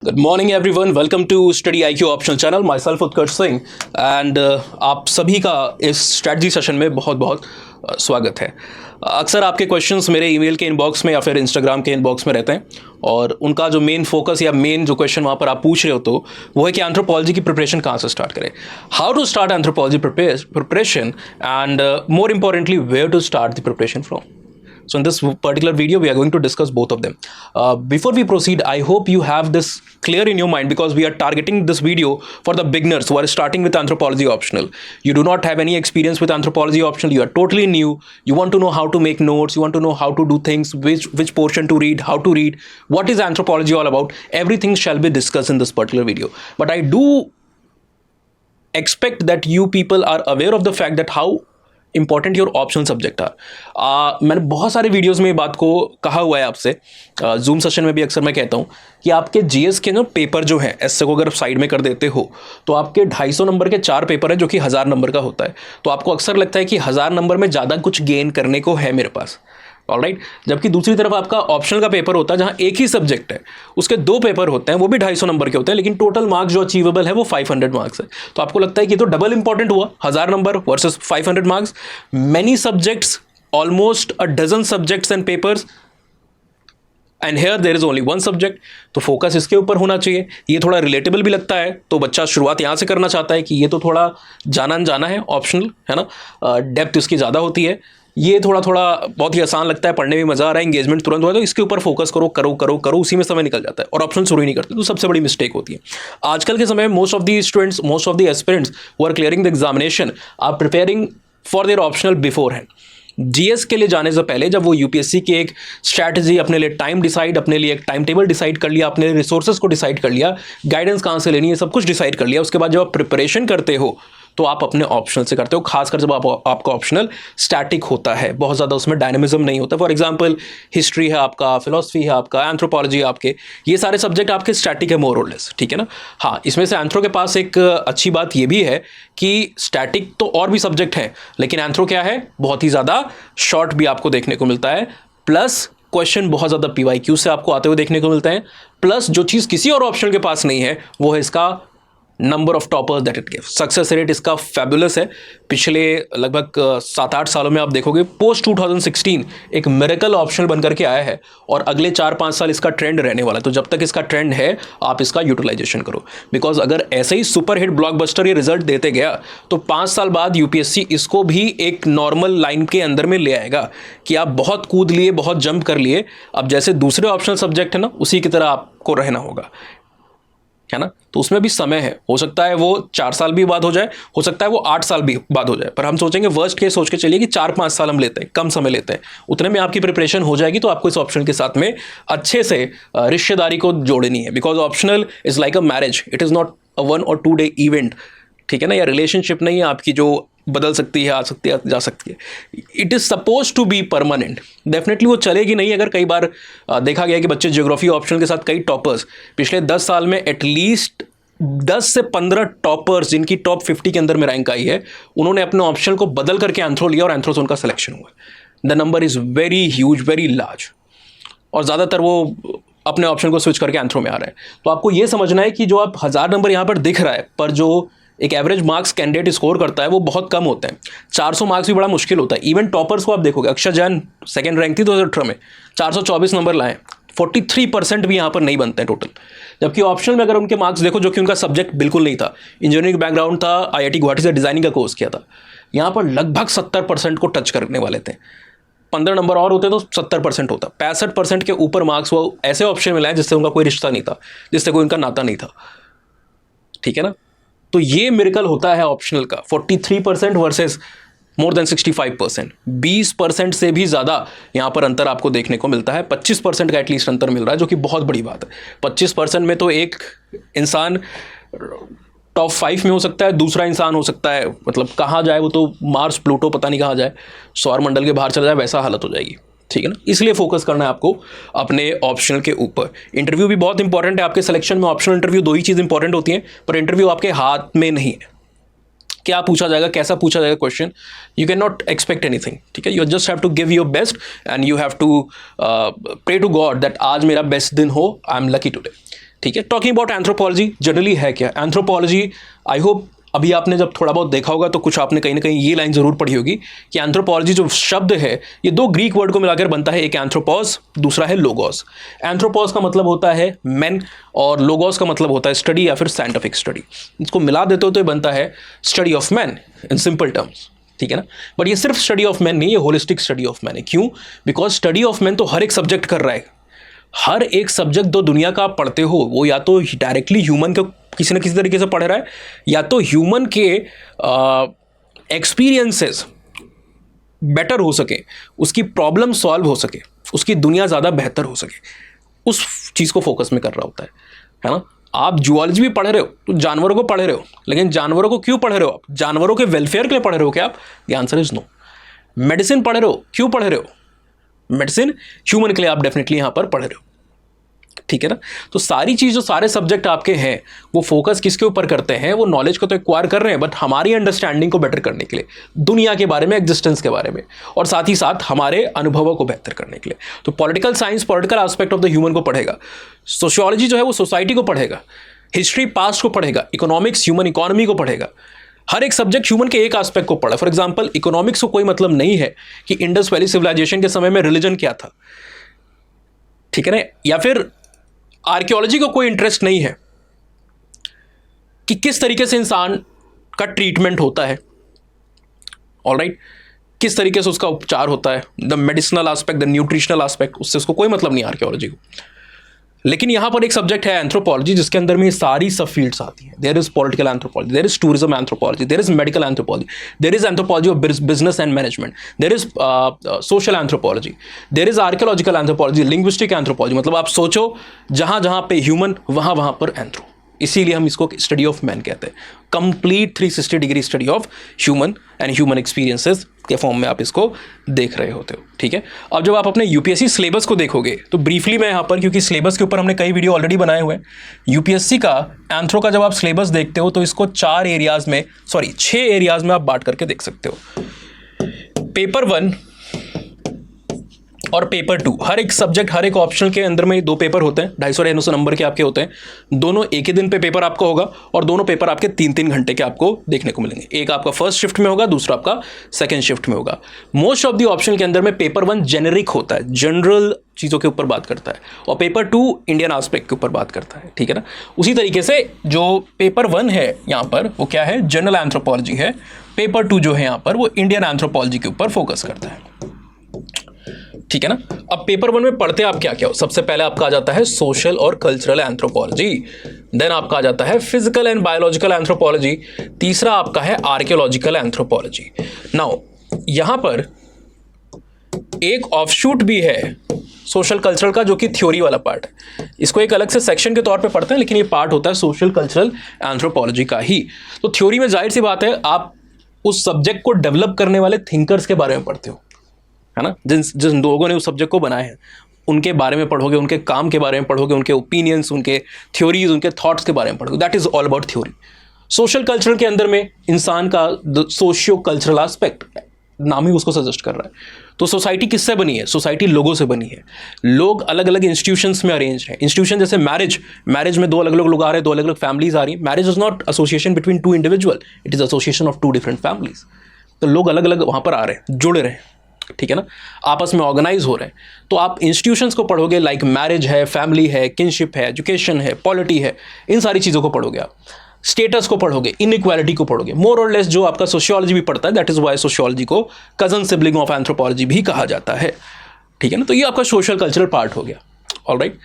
Good morning everyone, welcome to study IQ optional channel. Myself Utkarsh Singh and आप सभी का इस स्ट्रैटेजी सेशन में बहुत बहुत स्वागत है। अक्सर आपके क्वेश्चंस मेरे ईमेल के इनबॉक्स में या फिर इंस्टाग्राम के इनबॉक्स में रहते हैं और उनका जो मेन फोकस या मेन जो क्वेश्चन वहाँ पर आप पूछ रहे हो तो वो है कि एंथ्रोपोलॉजी की प्रिपरेशन कहाँ से स्टार्ट करें, how to start anthropology preparation and more importantly where to start the preparation from. So in this particular video, we are going to discuss both of them. Before we proceed, I hope you have this clear in your mind because we are targeting this video for the beginners who are starting with anthropology optional. You do not have any experience with anthropology optional. You are totally new. You want to know how to make notes. You want to know how to do things, which portion to read, how to read. What is anthropology all about? Everything shall be discussed in this particular video. But I do expect that you people are aware of the fact that how important your optional subject are. मैंने बहुत सारे videos में ये बात को कहा हुआ है आपसे, जूम सेशन में भी अक्सर मैं कहता हूँ कि आपके जीएस के जो पेपर जो है ऐसे को अगर साइड में कर देते हो तो आपके 250 नंबर के 4 पेपर है जो कि 1000 नंबर का होता है. तो आपको अक्सर लगता है कि 1000 नंबर में ज़्यादा कुछ गेन करने को है मेरे पास, ऑलराइट. जबकि दूसरी तरफ आपका ऑप्शनल का पेपर होता है जहां एक ही सब्जेक्ट है, उसके 2 पेपर होते हैं, वो भी 250 नंबर के होते हैं, लेकिन टोटल मार्क्स जो अचीवेबल है वो 500 मार्क्स है. तो आपको लगता है कि तो डबल इंपॉर्टेंट हुआ, 1000 number versus 500 marks. Many subjects, almost a dozen subjects and papers, and here there is only one subject. तो फोकस इसके ऊपर होना चाहिए. ये थोड़ा रिलेटेबल भी लगता है तो बच्चा शुरुआत यहाँ से करना चाहता है कि ये तो थोड़ा जाना है, ऑप्शनल है ना, डेप्थ इसकी ज़्यादा होती है. ये थोड़ा थोड़ा बहुत ही आसान लगता है, पढ़ने में मजा आ रहा है, एंगेजमेंट तुरंत हुआ, तो इसके ऊपर फोकस करो करो करो करो, उसी में समय निकल जाता है और ऑप्शन शुरू ही नहीं करते. तो सबसे बड़ी मिस्टेक होती है आजकल के समय में. Most of the students, most of the aspirants who are clearing the examination are preparing for their optional beforehand. GS के लिए जाने से पहले जब वो यूपीएससी की एक स्ट्रैटेजी, अपने लिए टाइम डिसाइड, अपने लिए एक टाइम टेबल डिसाइड कर लिया, अपने रिसोर्सेज को डिसाइड कर लिया, गाइडेंस कहाँ से लेनी है, सब कुछ डिसाइड कर लिया, उसके बाद जब आप प्रिपरेशन करते हो तो आप अपने ऑप्शनल से करते हो. खासकर जब आपका ऑप्शनल स्टैटिक होता है, बहुत ज़्यादा उसमें डायनेमिज्म नहीं होता. फॉर एग्जांपल हिस्ट्री है आपका, फिलोसफी है आपका, एंथ्रोपोलॉजी है आपके, ये सारे सब्जेक्ट आपके स्टैटिक है मोर और लेस, ठीक है ना. हाँ, इसमें से एंथ्रो के पास एक अच्छी बात ये भी है कि स्टैटिक तो और भी सब्जेक्ट हैं, लेकिन एंथ्रो क्या है, बहुत ही ज़्यादा शॉर्ट भी आपको देखने को मिलता है, प्लस क्वेश्चन बहुत ज़्यादा पीवाईक्यू से आपको आते हुए देखने को मिलते हैं, प्लस जो चीज़ किसी और ऑप्शन के पास नहीं है वो है इसका number of toppers that it give. Success rate इसका फैबुलस है. पिछले लगभग 7-8 सालों में आप देखोगे पोस्ट 2016 एक मिरेकल ऑप्शनल बनकर के आया है और अगले 4-5 साल इसका ट्रेंड रहने वाला है. तो जब तक इसका ट्रेंड है आप इसका यूटिलाइजेशन करो, बिकॉज अगर ऐसे ही सुपर हिट ब्लॉकबस्टर ये रिजल्ट देते गया तो 5 साल बाद यूपीएससी इसको भी एक नॉर्मल लाइन के अंदर में ले आएगा कि आप बहुत कूद लिए, बहुत जंप कर लिए, अब जैसे दूसरे ऑप्शनल सब्जेक्ट है ना उसी की तरह आपको रहना होगा, है ना. तो उसमें भी समय है, हो सकता है वो 4 साल भी बाद हो जाए, हो सकता है वो 8 साल भी बाद हो जाए, पर हम सोचेंगे वर्स्ट केस सोच के चलिए कि 4-5 साल हम लेते हैं, कम समय लेते हैं, उतने में आपकी प्रिपरेशन हो जाएगी. तो आपको इस ऑप्शन के साथ में अच्छे से रिश्तेदारी को जोड़नी है, because optional is like a marriage, it is not a 1 or 2 day event, ठीक है ना, या रिलेशनशिप नहीं है आपकी जो बदल सकती है, आ सकती है, जा सकती है. It is suppose to be permanent. Definitely वो चलेगी नहीं. अगर कई बार देखा गया कि बच्चे ज्योग्राफी ऑप्शनल के साथ कई टॉपर्स पिछले 10 साल में एटलीस्ट 10 से 15 टॉपर्स जिनकी टॉप 50 के अंदर में रैंक आई है, उन्होंने अपने ऑप्शन को बदल करके एंथ्रो लिया और एंथ्रो से उनका सिलेक्शन हुआ. The number is very huge, very large, और ज़्यादातर वो अपने ऑप्शन को स्विच करके एंथ्रो में आ रहा है. तो आपको ये समझना है कि जो आप 1000 नंबर यहाँ पर दिख रहा है, पर जो एक एवरेज मार्क्स कैंडिडेट स्कोर करता है वो बहुत कम होते हैं. 400 मार्क्स भी बड़ा मुश्किल होता है. इवन टॉपर्स को आप देखोगे, अक्षर जैन सेकंड रैंक थी 2018 में, 424 नंबर लाए, 43% भी यहाँ पर नहीं बनते हैं टोटल. जबकि ऑप्शनल में अगर उनके मार्क्स देखो, जो कि उनका सब्जेक्ट बिल्कुल नहीं था, इंजीनियरिंग बैकग्राउंड था, आईआईटी गुवाहाटी से डिज़ाइनिंग का कोर्स किया था, यहाँ पर लगभग 70% को टच करने वाले थे. 15 नंबर और होते तो 70% होता. 65% के ऊपर मार्क्स वो ऐसे ऑप्शन में लाए जिससे उनका कोई रिश्ता नहीं था, जिससे कोई उनका नाता नहीं था, ठीक है ना. तो ये मिरेकल होता है ऑप्शनल का. 43% वर्सेस मोर देन 65%, 20% से भी ज़्यादा यहाँ पर अंतर आपको देखने को मिलता है. 25% का एटलीस्ट अंतर मिल रहा है, जो कि बहुत बड़ी बात है. 25% में तो एक इंसान टॉप 5 में हो सकता है, दूसरा इंसान हो सकता है, मतलब कहाँ जाए वो तो मार्स प्लूटो पता नहीं कहाँ जाए, सौर मंडल के बाहर चला जाए, वैसा हालत हो जाएगी, ठीक है ना. इसलिए फोकस करना है आपको अपने ऑप्शनल के ऊपर. इंटरव्यू भी बहुत इंपॉर्टेंट है आपके सिलेक्शन में. ऑप्शनल इंटरव्यू 2 ही चीज़ इंपॉर्टेंट होती हैं, पर इंटरव्यू आपके हाथ में नहीं है. क्या पूछा जाएगा, कैसा पूछा जाएगा question, you can not expect anything, ठीक है. You just have to give your best and you have to pray to God that आज मेरा बेस्ट दिन हो, आई एम लकी टुडे. ठीक है। टॉकिंग अबाउट एंथ्रोपोलॉजी जनरली है क्या? एंथ्रोपोलॉजी, आई होप अभी आपने जब थोड़ा बहुत देखा होगा तो कुछ आपने कहीं ना कहीं ये लाइन जरूर पढ़ी होगी कि एंथ्रोपोलॉजी जो शब्द है ये दो ग्रीक वर्ड को मिलाकर बनता है, एक एंथ्रोपोस, दूसरा है लोगोस। एंथ्रोपोस का मतलब होता है मैन और लोगोस का मतलब होता है स्टडी या फिर साइंटिफिक स्टडी। इसको मिला देते हो तो ये बनता है study of man in simple terms, ठीक है ना। बट ये सिर्फ स्टडी ऑफ मैन नहीं, ये होलिस्टिक स्टडी ऑफ मैन है। क्यों? बिकॉज स्टडी ऑफ मैन तो हर एक सब्जेक्ट कर रहा है। हर एक सब्जेक्ट जो दुनिया का आप पढ़ते हो वो या तो डायरेक्टली ह्यूमन को किसी न किसी तरीके से पढ़ रहा है, या तो ह्यूमन के एक्सपीरियंसेस बेटर हो सके, उसकी प्रॉब्लम सॉल्व हो सके, उसकी दुनिया ज़्यादा बेहतर हो सके, उस चीज़ को फोकस में कर रहा होता है ना। आप जूलॉजी भी पढ़ रहे हो तो जानवरों को पढ़ रहे हो, लेकिन जानवरों को क्यों पढ़ रहे हो आप? जानवरों के वेलफेयर के लिए पढ़ रहे हो क्या आप? The answer is no. Medicine पढ़ रहे हो, क्यों पढ़ रहे हो? मेडिसिन ह्यूमन के लिए आप डेफिनेटली यहां पर पढ़ रहे हो, ठीक है ना। तो सारी चीज जो सारे सब्जेक्ट आपके हैं वो फोकस किसके ऊपर करते हैं? वो नॉलेज को तो एक्वायर कर रहे हैं, बट हमारी अंडरस्टैंडिंग को बेटर करने के लिए, दुनिया के बारे में, एग्जिस्टेंस के बारे में, और साथ ही साथ हमारे अनुभवों को बेहतर करने के लिए। तो political science political aspect of the human को पढ़ेगा, सोशियोलॉजी जो है वो सोसाइटी को पढ़ेगा, हिस्ट्री पास्ट को पढ़ेगा, इकोनॉमिक्स ह्यूमन इकोनॉमी को पढ़ेगा। हर एक सब्जेक्ट ह्यूमन के एक एस्पेक्ट को पढ़ा। फॉर एग्जांपल इकोनॉमिक्स को कोई मतलब नहीं है कि इंडस वैली सिविलाइजेशन के समय में रिलीजन क्या था, ठीक है ना, या फिर आर्कियोलॉजी को कोई इंटरेस्ट नहीं है कि किस तरीके से इंसान का ट्रीटमेंट होता है, ऑलराइट, किस तरीके से उसका उपचार होता है, the medicinal aspect, the nutritional aspect, उससे उसको कोई मतलब नहीं आर्कियोलॉजी को। लेकिन यहां पर एक सब्जेक्ट है एंथ्रोपोलॉजी, जिसके अंदर में सारी सब फील्ड्स आती हैं। There is political anthropology, there is tourism anthropology, there is medical anthropology, there is anthropology of business and management, there is social anthropology, there is archaeological anthropology, linguistic anthropology. मतलब आप सोचो जहां जहां पे ह्यूमन वहां वहां पर एंथ्रो, इसीलिए हम इसको स्टडी ऑफ मैन कहते हैं। Complete 360 degree study of human and human experiences के फॉर्म में आप इसको देख रहे होते हो, ठीक है। अब जब आप अपने यूपीएससी सिलेबस को देखोगे तो ब्रीफली मैं यहाँ पर, क्योंकि सिलेबस के ऊपर हमने कई वीडियो ऑलरेडी बनाए हुए हैं, यूपीएससी का एंथ्रो का जब आप सिलेबस देखते हो तो इसको 6 एरियाज में आप बांट करके देख सकते हो। पेपर 1 और पेपर 2, हर एक सब्जेक्ट, हर एक ऑप्शनल के अंदर में 2 पेपर होते हैं, 250-250 नंबर के आपके होते हैं। दोनों एक ही दिन पे पेपर आपका होगा और दोनों पेपर आपके 3-3 घंटे के आपको देखने को मिलेंगे। एक आपका फर्स्ट शिफ्ट में होगा, दूसरा आपका सेकंड शिफ्ट में होगा। मोस्ट ऑफ द ऑप्शन के अंदर में पेपर 1 जेनेरिक होता है, जनरल चीज़ों के ऊपर बात करता है, और पेपर 2 इंडियन एस्पेक्ट के ऊपर बात करता है, ठीक है ना। उसी तरीके से जो पेपर 1 है यहाँ पर वो क्या है? जनरल एंथ्रोपोलॉजी है। पेपर 2 जो है यहाँ पर वो इंडियन एंथ्रोपोलॉजी के ऊपर फोकस करता है, ठीक है ना। अब पेपर 1 में पढ़ते आप क्या क्या हो? सबसे पहले आपका आ जाता है सोशल और कल्चरल एंथ्रोपोलॉजी, देन आपका आ जाता है फिजिकल एंड बायोलॉजिकल एंथ्रोपोलॉजी, तीसरा आपका है आर्कियोलॉजिकल एंथ्रोपोलॉजी। नाउ यहां पर एक ऑफशूट भी है सोशल कल्चरल का, जो कि थ्योरी वाला पार्ट है। इसको एक अलग से सेक्शन के तौर पे पढ़ते हैं, लेकिन ये पार्ट होता है सोशल कल्चरल एंथ्रोपोलॉजी का ही। तो थ्योरी में जाहिर सी बात है आप उस सब्जेक्ट को डेवलप करने वाले थिंकर्स के बारे में पढ़ते हो, है ना। जिन लोगों ने उस सब्जेक्ट को बनाया है उनके बारे में पढ़ोगे, उनके काम के बारे में पढ़ोगे, उनके ओपिनियंस, उनके थ्योरीज, उनके थॉट्स के बारे में पढ़ोगे। That is all about theory. Social cultural के अंदर में इंसान का सोशियो कल्चरल एस्पेक्ट, नाम ही उसको सजेस्ट कर रहा है। तो सोसाइटी किससे बनी है? सोसाइटी लोगों से बनी है। लोग अलग अलग इंस्टीट्यूशंस में अरेंज हैं। इंस्टीट्यूशन जैसे मैरिज में 2 अलग अलग लोग आ रहे हैं, 2 अलग अलग फैमिलीज आ रही हैं। Marriage is not association between 2 individual, it is association of 2 different families. तो लोग अलग अलग वहां पर आ रहे हैं, जुड़ रहे हैं, ठीक है ना, आपस में ऑर्गेनाइज हो रहे हैं। तो आप इंस्टीट्यूशंस को पढ़ोगे, लाइक मैरिज है, फैमिली है, किनशिप है, एजुकेशन है, पॉलिटी है, इन सारी चीज़ों को पढ़ोगे आप। स्टेटस को पढ़ोगे, इनइक्वालिटी को पढ़ोगे, मोर और लेस जो आपका सोशियोलॉजी भी पढ़ता है। दैट इज वाई सोशियोलॉजी को कजन सिबलिंग ऑफ एंथ्रोपोलॉजी भी कहा जाता है, ठीक है ना। तो ये आपका सोशल कल्चरल पार्ट हो गया, ऑलराइट।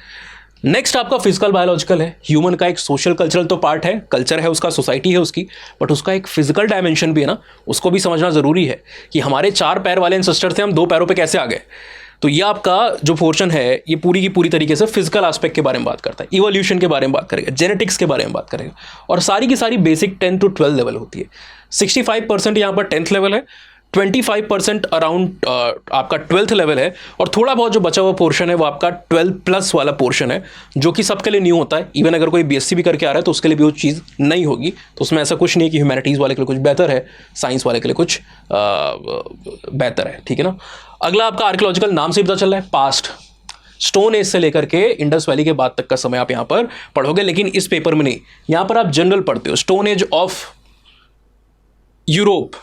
नेक्स्ट आपका फिजिकल बायोलॉजिकल है। ह्यूमन का एक सोशल कल्चरल तो पार्ट है, कल्चर है उसका, सोसाइटी है उसकी, बट उसका एक फिजिकल डायमेंशन भी है ना, उसको भी समझना जरूरी है कि हमारे 4 पैर वाले एंसेस्टर थे, हम 2 पैरों पे कैसे आ गए। तो ये आपका जो पोर्शन है ये पूरी की पूरी तरीके से फिजिकल एस्पेक्ट के बारे में बात करता है, इवोल्यूशन के बारे में बात करेगा, जेनेटिक्स के बारे में बात करेगा, और सारी की सारी बेसिक 10 to 12 लेवल होती है। 65% यहाँ पर 10th लेवल है, 25% अराउंड आपका 12th लेवल है, और थोड़ा बहुत जो बचा हुआ पोर्शन है वो आपका 12+ वाला पोर्शन है, जो कि सबके लिए न्यू होता है। इवन अगर कोई बीएससी भी करके आ रहा है तो उसके लिए भी वो चीज़ नहीं होगी। तो उसमें ऐसा कुछ नहीं कि ह्यूमैनिटीज़ वाले के लिए कुछ बेहतर है, साइंस वाले के लिए कुछ बेहतर है, ठीक है ना। अगला आपका आर्कियोलॉजिकल, नाम से पता चल रहा है पास्ट, स्टोन एज से लेकर के इंडस वैली के बाद तक का समय आप यहाँ पर पढ़ोगे, लेकिन इस पेपर में नहीं, यहाँ पर आप जनरल पढ़ते हो, stone age of Europe,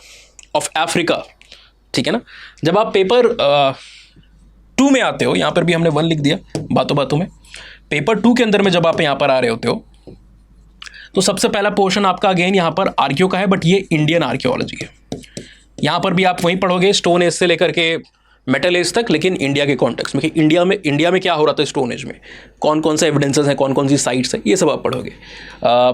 of Africa, ठीक है ना। जब आप पेपर 2 में आते हो, यहाँ पर भी हमने 1 लिख दिया बातों बातों में, पेपर 2 के अंदर में जब आप यहाँ पर आ रहे होते हो तो सबसे पहला पोर्शन आपका अगेन यहाँ पर आर्कियो का है, बट ये इंडियन आर्कियोलॉजी है। यहाँ पर भी आप वहीं पढ़ोगे स्टोन एज से लेकर के मेटल एज तक, लेकिन इंडिया के कॉन्टेक्स्ट में कि इंडिया में क्या हो रहा था स्टोन एज में, कौन कौन से एविडेंसेस हैं, कौन कौन सी साइट्स हैं, ये सब आप पढ़ोगे।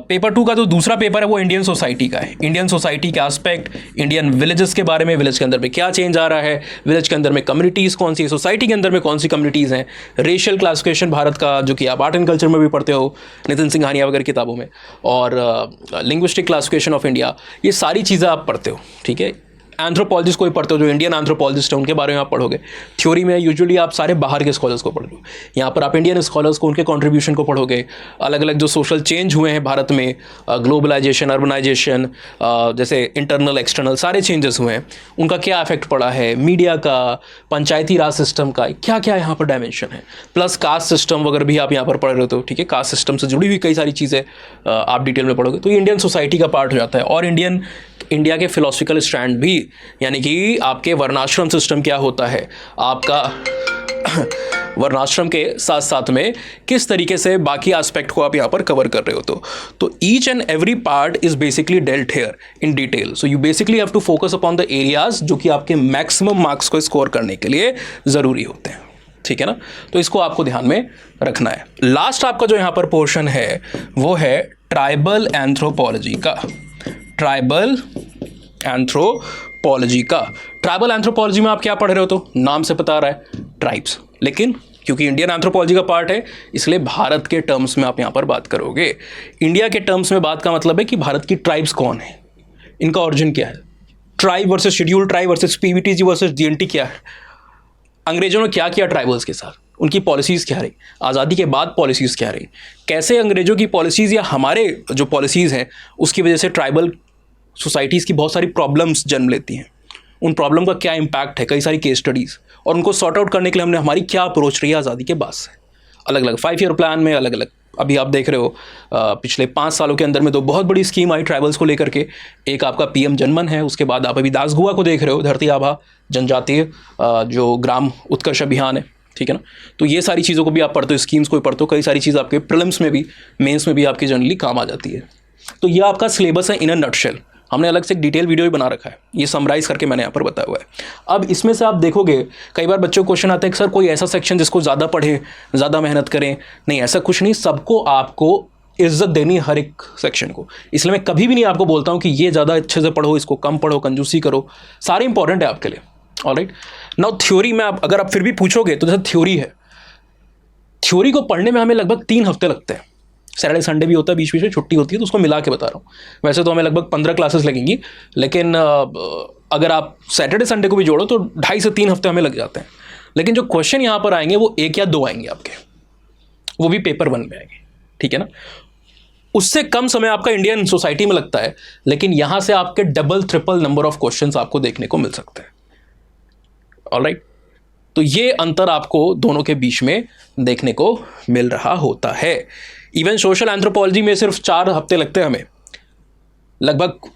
पेपर 2 का जो दूसरा पेपर है वो इंडियन सोसाइटी का है। इंडियन सोसाइटी के एस्पेक्ट, इंडियन विलेजेस के बारे में, विलेज के अंदर में क्या चेंज आ रहा है, विलेज के अंदर में कम्युनिटीज़ कौन सी है, सोसाइटी के अंदर में कौन सी कम्युनिटीज़ हैं, रेशियल क्लासिफिकेशन भारत का जो कि आप आर्ट एंड कल्चर में भी पढ़ते हो नितिन सिंघानिया वगैरह किताबों में, और लिंग्विस्टिक क्लासिफिकेशन ऑफ इंडिया, ये सारी चीज़ें आप पढ़ते हो, ठीक है। एंथ्रोपोलॉजिस्ट को भी पढ़ते हो, जो इंडियन एंथ्रोपोलॉजिस्ट है उनके बारे में आप पढ़ोगे। थ्योरी में यूजुअली आप सारे बाहर के स्कॉलर्स को पढ़ लो, यहाँ पर आप इंडियन स्कॉलर्स को, उनके कंट्रीब्यूशन को पढ़ोगे। अलग अलग जो सोशल चेंज हुए हैं भारत में, ग्लोबलाइजेशन, अर्बनाइजेशन, जैसे इंटरनल एक्सटर्नल सारे चेंजेस हुए हैं, उनका क्या इफेक्ट पड़ा है, मीडिया का, पंचायती राज सिस्टम का, क्या क्या यहाँ पर डायमेंशन है, प्लस कास्ट सिस्टम वगैरह भी आप यहाँ पर पढ़ रहे हो, ठीक है। कास्ट सिस्टम से जुड़ी हुई कई सारी चीज़ें आप डिटेल में पढ़ोगे, तो ये इंडियन सोसाइटी का पार्ट हो जाता है। और इंडिया के फिलोसफिकल स्टैंड भी, यानी कि आपके वर्णाश्रम सिस्टम क्या होता है, आपका वर्णाश्रम के साथ साथ में किस तरीके से बाकी एस्पेक्ट को आप यहाँ पर कवर कर रहे हो। तो each and every part is basically dealt here in detail. So you basically have to focus upon the areas जो कि आपके मैक्सिमम मार्क्स को स्कोर करने के लिए ज़रूरी होते हैं, ठीक है ना। तो इसको आपको ध्यान में रखना है। लास्ट आपका जो यहाँ पर पोर्शन है वो है ट्राइबल एंथ्रोपोलॉजी का। ट्राइबल एंथ्रोपोलॉजी का, ट्राइबल एंथ्रोपोलॉजी में आप क्या पढ़ रहे हो, तो नाम से पता रहा है ट्राइब्स, लेकिन क्योंकि इंडियन एंथ्रोपोलॉजी का पार्ट है इसलिए भारत के टर्म्स में आप यहाँ पर बात करोगे। इंडिया के टर्म्स में बात का मतलब है कि भारत की ट्राइब्स कौन है, इनका ओरिजिन क्या है, tribe versus scheduled tribe versus PVTG versus DNT क्या है, अंग्रेजों ने क्या किया ट्राइबल्स के साथ, उनकी पॉलिसीज़ क्या रही, आज़ादी के बाद पॉलिसीज़ क्या रही, कैसे अंग्रेजों की पॉलिसीज़ या हमारे जो पॉलिसीज़ हैं उसकी वजह से ट्राइबल सोसाइटीज़ की बहुत सारी प्रॉब्लम्स जन्म लेती हैं, उन प्रॉब्लम का क्या इम्पैक्ट है, कई सारी केस स्टडीज़, और उनको सॉर्ट आउट करने के लिए हमने हमारी क्या अप्रोच रही है आज़ादी के बाद से, अलग अलग 5 ईयर प्लान में अलग अलग। अभी आप देख रहे हो पिछले 5 सालों के अंदर में तो बहुत बड़ी स्कीम आई ट्राइबल्स को लेकर के। एक आपका पीएम जनमन है, उसके बाद आप अभी दास गुहा को देख रहे हो, धरती आभा जनजातीय जो ग्राम उत्कर्ष अभियान है, ठीक है ना। तो ये सारी चीज़ों को भी आप पढ़ते हो, स्कीम्स को भी पढ़ते हो, कई सारी चीज़ आपके प्रीलिम्स में भी, मेंस में भी आपकी जनरली काम आ जाती है। तो ये आपका सिलेबस है इन अ नटशेल। हमने अलग से एक डिटेल वीडियो भी बना रखा है, ये समराइज करके मैंने यहाँ पर बताया हुआ है। अब इसमें से आप देखोगे कई बार बच्चों को क्वेश्चन आता है कि सर कोई ऐसा सेक्शन जिसको ज़्यादा पढ़ें, ज़्यादा मेहनत करें। नहीं, ऐसा कुछ नहीं, सबको आपको इज्जत देनी हर एक सेक्शन को। इसलिए मैं कभी भी नहीं आपको बोलता हूँ कि ये ज़्यादा अच्छे से पढ़ो, इसको कम पढ़ो, कंजूसी करो, सारे इंपॉर्टेंट है आपके लिए। ऑलराइट, नाउ थ्योरी में अगर आप फिर भी पूछोगे तो जैसे थ्योरी है, थ्योरी को पढ़ने में हमें लगभग 3 हफ्ते लगते हैं। सैटरडे संडे भी होता है, बीच बीच में छुट्टी होती है, तो उसको मिला के बता रहा हूँ। वैसे तो हमें लगभग 15 क्लासेस लगेंगी, लेकिन अगर आप सैटरडे संडे को भी जोड़ो तो 2.5 से 3 हफ्ते हमें लग जाते हैं। लेकिन जो क्वेश्चन यहाँ पर आएंगे वो 1 या 2 आएंगे आपके, वो भी पेपर 1 में आएंगे, ठीक है ना। उससे कम समय आपका इंडियन सोसाइटी में लगता है, लेकिन यहाँ से आपके double triple number of question आपको देखने को मिल सकते हैं। ऑलराइट, तो ये अंतर आपको दोनों के बीच में देखने को मिल रहा होता है। इवन सोशल एंथ्रोपोलॉजी में सिर्फ 4 हफ्ते लगते हैं हमें, लगभग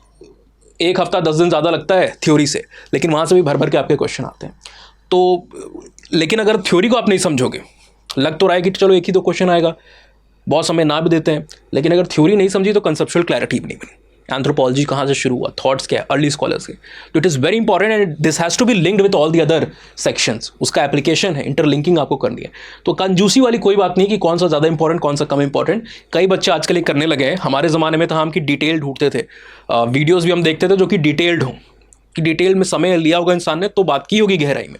1 हफ्ता 10 दिन ज़्यादा लगता है थ्योरी से, लेकिन वहाँ से भी भर भर के आपके क्वेश्चन आते हैं। तो लेकिन अगर थ्योरी को आप नहीं समझोगे, लग तो रहा है कि चलो 1 ही 2 क्वेश्चन आएगा, बहुत समय ना भी देते हैं, लेकिन अगर थ्योरी नहीं समझी तो कंसेप्चुअल क्लैरिटी भी नहीं बनी। एंथ्रोपोलॉजी कहाँ से शुरू हुआ, थॉट्स क्या है, अर्ली स्कॉलर्स के, तो it is very important and this has to be linked with all the other sections. उसका एप्लीकेशन है, इंटरलिंकिंग आपको करनी है। तो कंजूसी वाली कोई बात नहीं कि कौन सा ज़्यादा इंपॉर्टेंट कौन सा कम इंपॉर्टेंट। कई बच्चे आजकल ये करने लगे हैं। हमारे ज़माने में तो हम की डिटेल ढूंढते थे, वीडियोज़ भी हम देखते थे जो कि डिटेल्ड हों, कि डिटेल में समय लिया होगा इंसान ने तो बात की होगी गहराई में।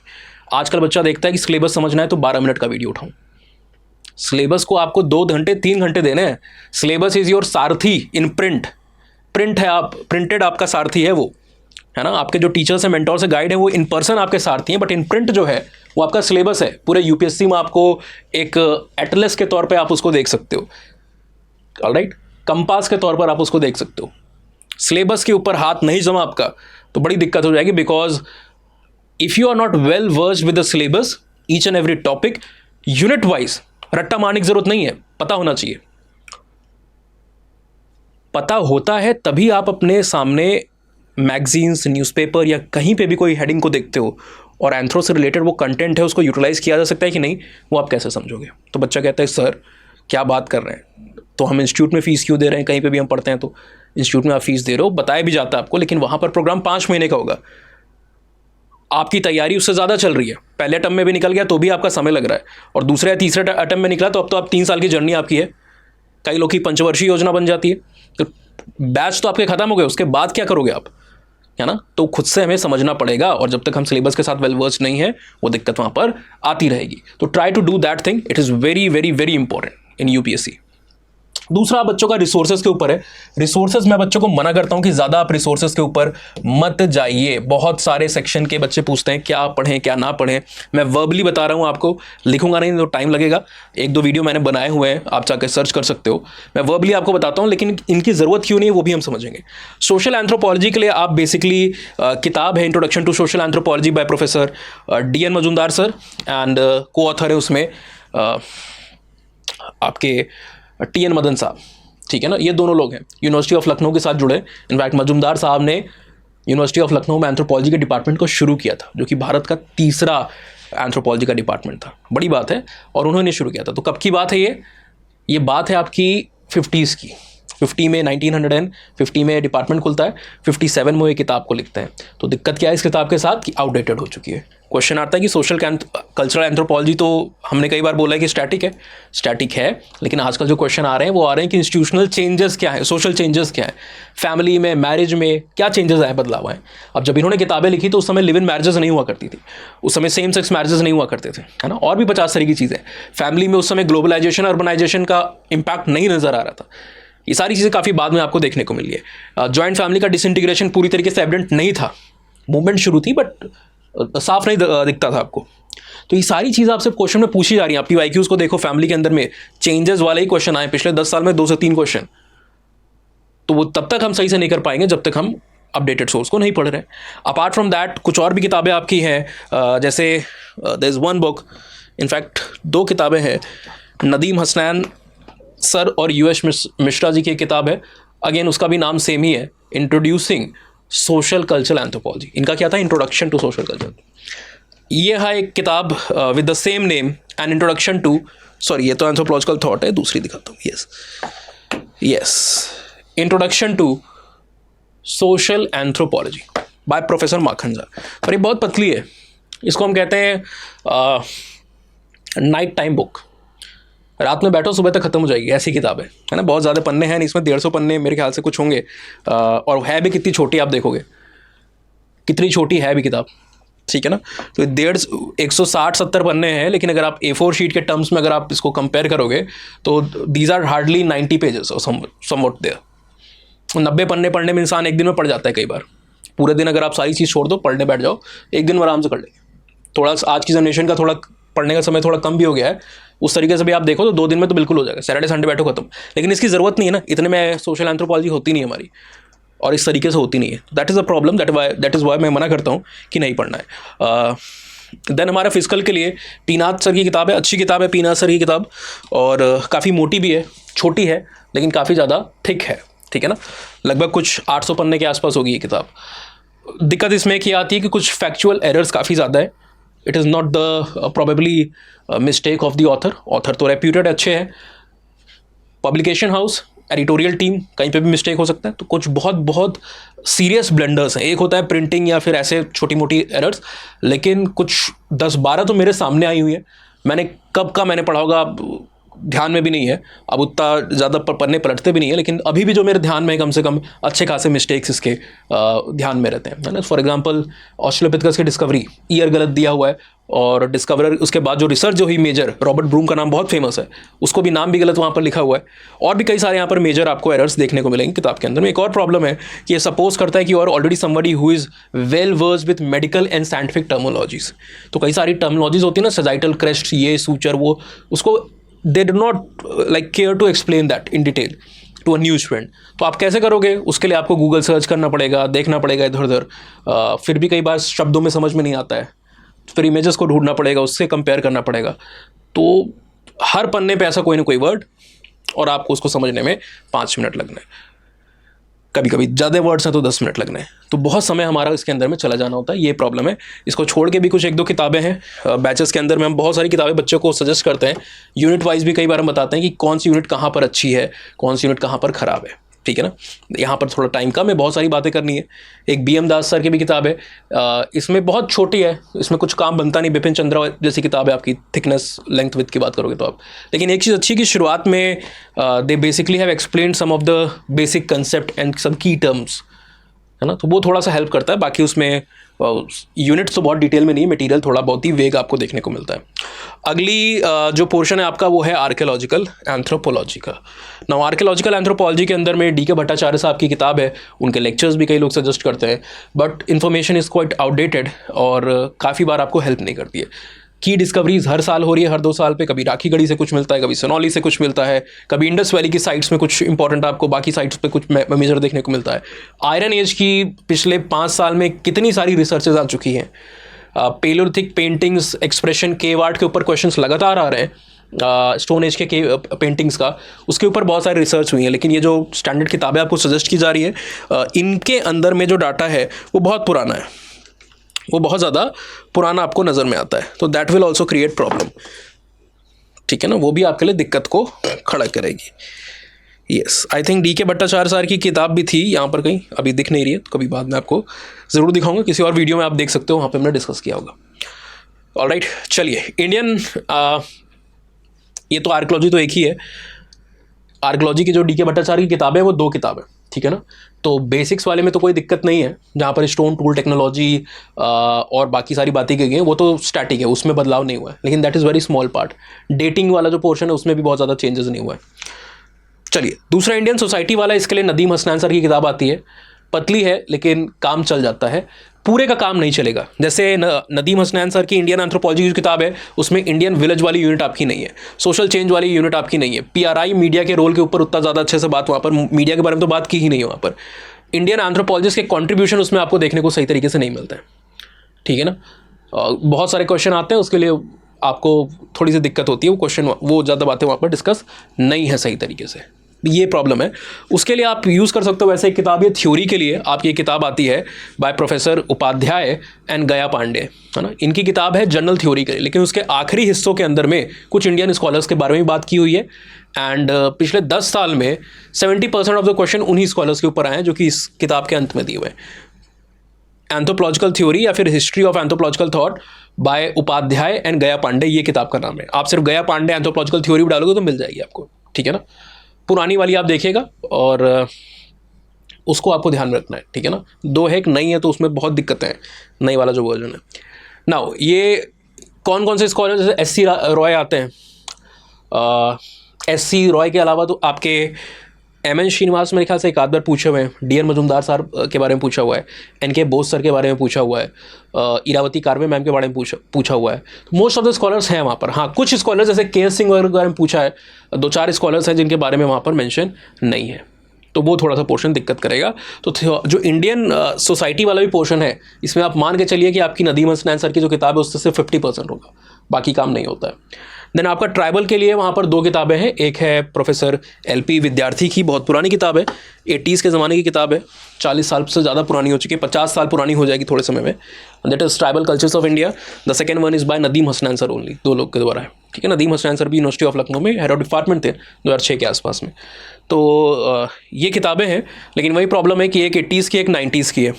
आजकल बच्चा देखता है कि सिलेबस समझना है तो 12 मिनट का वीडियो उठाऊँ। सिलेबस को आपको 2 घंटे 3 घंटे देने हैं। Syllabus is your Sarathi in print. Print है, आप प्रिंटेड आपका सारथी है, वो है ना। आपके जो टीचर्स हैं, मेंटोर से गाइड है, वो इन पर्सन आपके सारथी हैं, बट इन प्रिंट जो है वो आपका सिलेबस है। पूरे यूपीएससी में आपको एक एटलस के तौर पे आप उसको देख सकते हो, ऑलराइट, कंपास के तौर पर आप उसको देख सकते हो। सिलेबस के ऊपर हाथ नहीं जमा आपका तो बड़ी दिक्कत हो जाएगी, because if you are not well versed with the syllabus, each and every topic, unit wise रट्टा मारने की जरूरत नहीं है, पता होना चाहिए। पता होता है तभी आप अपने सामने मैगजीन्स, न्यूज़पेपर या कहीं पे भी कोई हेडिंग को देखते हो और एंथ्रो से रिलेटेड वो कंटेंट है, उसको यूटिलाइज किया जा सकता है कि नहीं, वो आप कैसे समझोगे? तो बच्चा कहता है सर क्या बात कर रहे हैं, तो हम इंस्टीट्यूट में फ़ीस क्यों दे रहे हैं, कहीं पे भी हम पढ़ते हैं तो इंस्टीट्यूट में आप फीस दे रहे हो, बताया भी जाता है आपको, लेकिन वहाँ पर प्रोग्राम 5 महीने का होगा, आपकी तैयारी उससे ज़्यादा चल रही है। पहले अटैम्प्ट में भी निकल गया तो भी आपका समय लग रहा है, और दूसरे या तीसरे अटैम्प्ट में निकला तो अब तो आप 3 साल की जर्नी आपकी है। कई लोग की पंचवर्षीय योजना बन जाती है, तो बैच तो आपके खत्म हो गए, उसके बाद क्या करोगे आप, है ना? तो खुद से हमें समझना पड़ेगा, और जब तक हम सिलेबस के साथ वेल वर्स नहीं है वो दिक्कत वहाँ पर आती रहेगी। तो try to do that thing, it is very very very important in UPSC. दूसरा बच्चों का रिसोर्सेज के ऊपर है। रिसोर्सेज मैं बच्चों को मना करता हूं कि ज़्यादा आप रिसोर्सेज के ऊपर मत जाइए। बहुत सारे सेक्शन के बच्चे पूछते हैं क्या पढ़ें क्या ना पढ़ें। मैं वर्बली बता रहा हूं आपको, लिखूंगा नहीं तो टाइम लगेगा। 1-2 वीडियो मैंने बनाए हुए हैं, आप जाकर सर्च कर सकते हो। मैं वर्बली आपको बताता हूं, लेकिन इनकी ज़रूरत क्यों नहीं है वो भी हम समझेंगे। सोशल एंथ्रोपोलॉजी के लिए आप बेसिकली किताब है introduction to social anthropology by professor DN Majumdar sir, and को ऑथर है उसमें आपके TN मदन साहब, ठीक है ना? ये दोनों लोग हैं, यूनिवर्सिटी ऑफ लखनऊ के साथ जुड़े। इनफैक्ट मजुमदार साहब ने यूनिवर्सिटी ऑफ लखनऊ में एंथ्रोपोलॉजी के डिपार्टमेंट को शुरू किया था, जो कि भारत का तीसरा एंथ्रोपोलॉजी का डिपार्टमेंट था। बड़ी बात है, और उन्होंने शुरू किया था। तो कब की बात है ये बात है आपकी 50s की। 50 में 1950 में डिपार्टमेंट खुलता है, 57 में वो ये किताब को लिखता है। तो दिक्कत क्या है इस किताब के साथ कि आउटडेटेड हो चुकी है। क्वेश्चन आता है कि सोशल कल्चरल एंथ्रोपोलॉजी, तो हमने कई बार बोला है कि स्टैटिक है, लेकिन आजकल जो क्वेश्चन आ रहे हैं वो आ रहे हैं कि इंस्टीट्यूशनल चेंजेस क्या है, सोशल चेंजेस क्या है, फैमिली में, मैरिज में क्या चेंजेस आए, बदलाव आए। अब जब इन्होंने किताबें लिखी तो उस समय लिव इन मैरिजेस नहीं हुआ करती थी, उस समय सेम सेक्स मैरिजेस नहीं हुआ करते थे, है ना? और भी 50 तरह की चीज़ें। फैमिली में उस समय ग्लोबलाइजेशन, अर्बनाइजेशन का इम्पैक्ट नहीं नज़र आ रहा था। ये सारी चीज़ें काफ़ी बाद में आपको देखने को मिली है। जॉइंट फैमिली का डिसइंटीग्रेशन पूरी तरीके से एविडेंट नहीं था, मूवमेंट शुरू थी बट साफ नहीं दिखता था आपको। तो ये सारी चीज़ आपसे क्वेश्चन में पूछी जा रही हैं। आपकी IQs को देखो, फैमिली के अंदर में चेंजेस वाले ही क्वेश्चन आए पिछले 10 साल में, 2 से 3 क्वेश्चन। तो वो तब तक हम सही से नहीं कर पाएंगे जब तक हम अपडेटेड सोर्स को नहीं पढ़ रहे। अपार्ट फ्रॉम दैट कुछ और भी किताबें आपकी हैं, जैसे there is one book, in fact 2 किताबें हैं, नदीम हसनैन सर और US मिश्रा जी की किताब है। अगेन उसका भी नाम सेम ही है, इंट्रोड्यूसिंग सोशल कल्चरल एंथ्रोपोलॉजी। इनका क्या था, इंट्रोडक्शन टू सोशल कल्चर। ये है एक किताब with the same name and introduction to, sorry ये तो एंथ्रोपोलॉजिकल थॉट है, दूसरी दिखाता हूँ। Yes introduction to social anthropology by professor Makhan Jha. और ये बहुत पतली है, इसको हम कहते हैं नाइट टाइम बुक। रात में बैठो सुबह तक खत्म हो जाएगी, ऐसी किताब है ना? बहुत ज़्यादा पन्ने हैं, इसमें 150 पन्ने मेरे ख्याल से कुछ होंगे। और है भी कितनी छोटी, आप देखोगे कितनी छोटी है भी किताब, ठीक है ना? तो 160-70 पन्ने हैं, लेकिन अगर आप A4 शीट के टर्म्स में अगर आप इसको कंपेयर करोगे तो दीज आर हार्डली 90 पेजेस और समवट देयर। 90 पन्ने पढ़ने में इंसान एक दिन में पढ़ जाता है कई बार। पूरे दिन अगर आप सारी चीज़ छोड़ दो, पढ़ने बैठ जाओ, एक दिन में आराम से कर लेंगे। थोड़ा आज की जनरेशन का थोड़ा पढ़ने का समय थोड़ा कम भी हो गया है, उस तरीके से भी आप देखो तो 2 दिन में तो बिल्कुल हो जाएगा। सैटरडे संडे बैठो खत्म। लेकिन इसकी ज़रूरत नहीं है ना, इतने में सोशल एंथ्रोपोलॉजी होती नहीं हमारी, और इस तरीके से होती नहीं है। That is a problem, that is why मैं मना करता हूँ कि नहीं पढ़ना है। देन हमारा फिजिकल के लिए पीनाथ सर की किताब है, अच्छी किताब है पीनाथ सर की किताब, और काफ़ी मोटी भी है, छोटी है लेकिन काफ़ी ज़्यादा थिक है, ठीक है ना? लगभग कुछ 800 पन्ने के आसपास होगी ये किताब। दिक्कत इसमें क्या आती है कि कुछ फैक्चुअल एरर्स काफ़ी ज़्यादा है। It is not the probably mistake of the author तो रेप्यूटेड अच्छे हैं, पब्लिकेशन हाउस, एडिटोरियल टीम, कहीं पे भी मिस्टेक हो सकता है। तो कुछ बहुत बहुत सीरियस ब्लंडर्स हैं। एक होता है प्रिंटिंग या फिर ऐसे छोटी मोटी एरर्स, लेकिन कुछ 10-12 तो मेरे सामने आई हुई है। मैंने कब का मैंने पढ़ा होगा, ध्यान में भी नहीं है, अब उतना ज़्यादा पन्ने पलटते भी नहीं है, लेकिन अभी भी जो मेरे ध्यान में कम से कम अच्छे खासे मिस्टेक्स इसके ध्यान में रहते हैं, है ना? फॉर एग्जांपल ऑस्ट्रेलोपिथेकस की डिस्कवरी, ईयर गलत दिया हुआ है, और डिस्कवरर उसके बाद जो रिसर्च जो हुई मेजर, रॉबर्ट ब्रूम का नाम बहुत फेमस है, उसको भी नाम भी गलत वहाँ पर लिखा हुआ है। और भी कई सारे यहाँ पर मेजर आपको एरर्स देखने को मिलेंगे किताब के अंदर में। एक और प्रॉब्लम है कि ये सपोज करता है कि you are already somebody who is well versed with medical and scientific terminologies. तो कई सारी टर्मोलॉजीज होती है ना, सजाइटल क्रेस्ट, ये सूचर, वो, उसको they do not like care to explain that in detail to a new student। तो आप कैसे करोगे? उसके लिए आपको गूगल सर्च करना पड़ेगा, देखना पड़ेगा इधर उधर, फिर भी कई बार शब्दों में समझ में नहीं आता है, फिर इमेजेस को ढूंढना पड़ेगा, उससे कंपेयर करना पड़ेगा। तो हर पन्ने पे ऐसा कोई ना कोई वर्ड और आपको उसको समझने में 5 मिनट लगने, कभी कभी ज़्यादा वर्ड्स हैं तो 10 मिनट लगने, तो बहुत समय हमारा इसके अंदर में चला जाना होता है। ये प्रॉब्लम है। इसको छोड़ के भी कुछ 1-2 किताबें हैं बैचेस के अंदर में, हम बहुत सारी किताबें बच्चों को सजेस्ट करते हैं, यूनिट वाइज भी कई बार हम बताते हैं कि कौन सी यूनिट कहाँ पर अच्छी है, कौन सी यूनिट कहाँ पर ख़राब है, ठीक है ना। यहाँ पर थोड़ा टाइम कम है, बहुत सारी बातें करनी है। एक BM दास सर की भी किताब है, इसमें बहुत छोटी है, इसमें कुछ काम बनता नहीं, बिपिन चंद्रा जैसी किताब है आपकी, थिकनेस लेंथ विथ की बात करोगे तो आप। लेकिन एक चीज़ अच्छी है कि शुरुआत में they basically have explained some of the basic concept and some की टर्म्स, है ना, तो वो थोड़ा सा हेल्प करता है। बाकी उसमें यूनिट्स तो बहुत डिटेल में नहीं, मटेरियल थोड़ा बहुत ही वेग आपको देखने को मिलता है। अगली जो पोर्शन है आपका वो है आर्कियोलॉजिकल एंथ्रोपोलॉजी का। नाउ आर्कियोलॉजिकल एंथ्रोपोलॉजी के अंदर में DK भट्टाचार्य साहब की किताब है, उनके लेक्चर्स भी कई लोग सजेस्ट करते हैं, but information is quite outdated और काफ़ी बार आपको हेल्प नहीं करती है। की डिस्कवरीज हर साल हो रही है, हर 2 साल पे, कभी राखी गढ़ी से कुछ मिलता है, कभी सोनौली से कुछ मिलता है, कभी इंडस वैली की साइट्स में कुछ इंपॉर्टेंट आपको बाकी साइट्स पे कुछ मेजर देखने को मिलता है। आयरन एज की पिछले 5 साल में कितनी सारी रिसर्चेज आ चुकी हैं। Palaeolithic paintings, expression, cave art के ऊपर क्वेश्चंस लगातार आ रहे हैं। स्टोन एज के पेंटिंग्स का, उसके ऊपर बहुत सारी रिसर्च हुई है। लेकिन ये जो स्टैंडर्ड किताबें आपको सजेस्ट की जा रही है, इनके अंदर में जो डाटा है वो बहुत पुराना है, वो बहुत ज़्यादा पुराना आपको नज़र में आता है, तो that will also create problem, ठीक है ना, वो भी आपके लिए दिक्कत को खड़ा करेगी। Yes, I think DK Bhattacharya sir की किताब भी थी यहाँ पर कहीं, अभी दिख नहीं रही है, तो कभी बाद में आपको ज़रूर दिखाऊंगा, किसी और वीडियो में आप देख सकते हो, वहाँ पे हमने डिस्कस किया होगा। ऑलराइट, चलिए इंडियन, ये तो आर्कियोलॉजी तो एक ही है। आर्कियोलॉजी की जो DK भट्टाचार्य की किताब है वो 2 किताब है, ठीक है ना। तो बेसिक्स वाले में तो कोई दिक्कत नहीं है, जहाँ पर स्टोन टूल टेक्नोलॉजी और बाकी सारी बातें की गई हैं वो तो स्टैटिक है, उसमें बदलाव नहीं हुआ है, लेकिन that is very small part. Dating वाला जो पोर्शन है उसमें भी बहुत ज़्यादा चेंजेस नहीं हुआ है। चलिए, दूसरा इंडियन सोसाइटी वाला, इसके लिए नदीम हसनैन सर की किताब आती है, पतली है लेकिन काम चल जाता है, पूरे का काम नहीं चलेगा। जैसे नदीम हसनैन सर की इंडियन एंथ्रोपोलॉजी की किताब है, उसमें इंडियन विलेज वाली यूनिट आपकी नहीं है, सोशल चेंज वाली यूनिट आपकी नहीं है, PRI मीडिया के रोल के ऊपर उतना ज़्यादा अच्छे से बात, वहाँ पर मीडिया के बारे में तो बात की ही नहीं है वहाँ पर। इंडियन एंथ्रोपोलॉजिस्ट के कॉन्ट्रीब्यूशन उसमें आपको देखने को सही तरीके से नहीं मिलता है, ठीक है ना। बहुत सारे क्वेश्चन आते हैं, उसके लिए आपको थोड़ी सी दिक्कत होती है, वो क्वेश्चन, वो ज़्यादा बातें वहाँ पर डिस्कस नहीं है सही तरीके से, ये प्रॉब्लम है। उसके लिए आप यूज़ कर सकते हो वैसे एक किताब, ये थ्योरी के लिए आपकी एक किताब आती है by professor Upadhyay and Gaya Pandey, है ना। इनकी किताब है जनरल थ्योरी के लिए, लेकिन उसके आखिरी हिस्सों के अंदर में कुछ इंडियन स्कॉलर्स के बारे में बात की हुई है। एंड पिछले 10 साल में 70% ऑफ द क्वेश्चन उन्हीं स्कॉलर्स के ऊपर आए हैं जो कि इस किताब के अंत में दिए हुए हैं। एंथ्रोपोलॉजिकल थ्योरी या फिर history of anthropological thought by Upadhyay and Gaya Pandey, ये किताब का नाम है। आप सिर्फ गया पांडे एंथ्रोपोलॉजिकल थ्योरी भी डालोगे तो मिल जाएगी आपको, ठीक है ना। पुरानी वाली आप देखिएगा और उसको आपको ध्यान में रखना है, ठीक है ना। 2 है, एक नई है, तो उसमें बहुत दिक्कतें हैं, नई वाला जो वर्जन है। नाउ ये कौन कौन से स्कॉलर, जैसे SC रॉय आते हैं, SC रॉय के अलावा तो आपके MN श्रीनिवास मेरे ख्याल से एक आध बार पूछे हुए हैं, DR मजुमदार सर के बारे में पूछा हुआ है, NK बोस सर के बारे में पूछा हुआ है, इरावती कार्वे मैम के बारे में पूछा हुआ है। मोस्ट ऑफ द स्कॉलर्स हैं वहाँ पर। हाँ, कुछ स्कॉलर्स जैसे KS सिंह वगैरह के बारे में पूछा है, 2-4 स्कॉलर्स हैं जिनके बारे में वहाँ पर मेंशन नहीं है, तो वो थोड़ा सा पोर्शन दिक्कत करेगा। तो जो इंडियन सोसाइटी वाला भी पोर्शन है, इसमें आप मान के चलिए कि आपकी नदीम हसनैन सर की जो किताब है उससे सिर्फ 50% होगा, बाकी काम नहीं होता है। देन आपका ट्राइबल के लिए वहाँ पर 2 किताबें हैं, एक है प्रोफेसर LP विद्यार्थी की, बहुत पुरानी किताब है, 80s के ज़माने की किताब है, 40 साल से ज़्यादा पुरानी हो चुकी है, 50 साल पुरानी हो जाएगी थोड़े समय में। That is tribal cultures of India. The second one is by Nadeem Hasnain sir only, 2 लोग के द्वारा है, ठीक है। नदीम हसनैन सर भी यूनिवर्सिटी ऑफ लखनऊ में हेड ऑफ डिपार्टमेंट थे 2006 के आसपास में। तो ये किताबें हैं, लेकिन वही प्रॉब्लम है कि एक 80s की, एक 90s की है।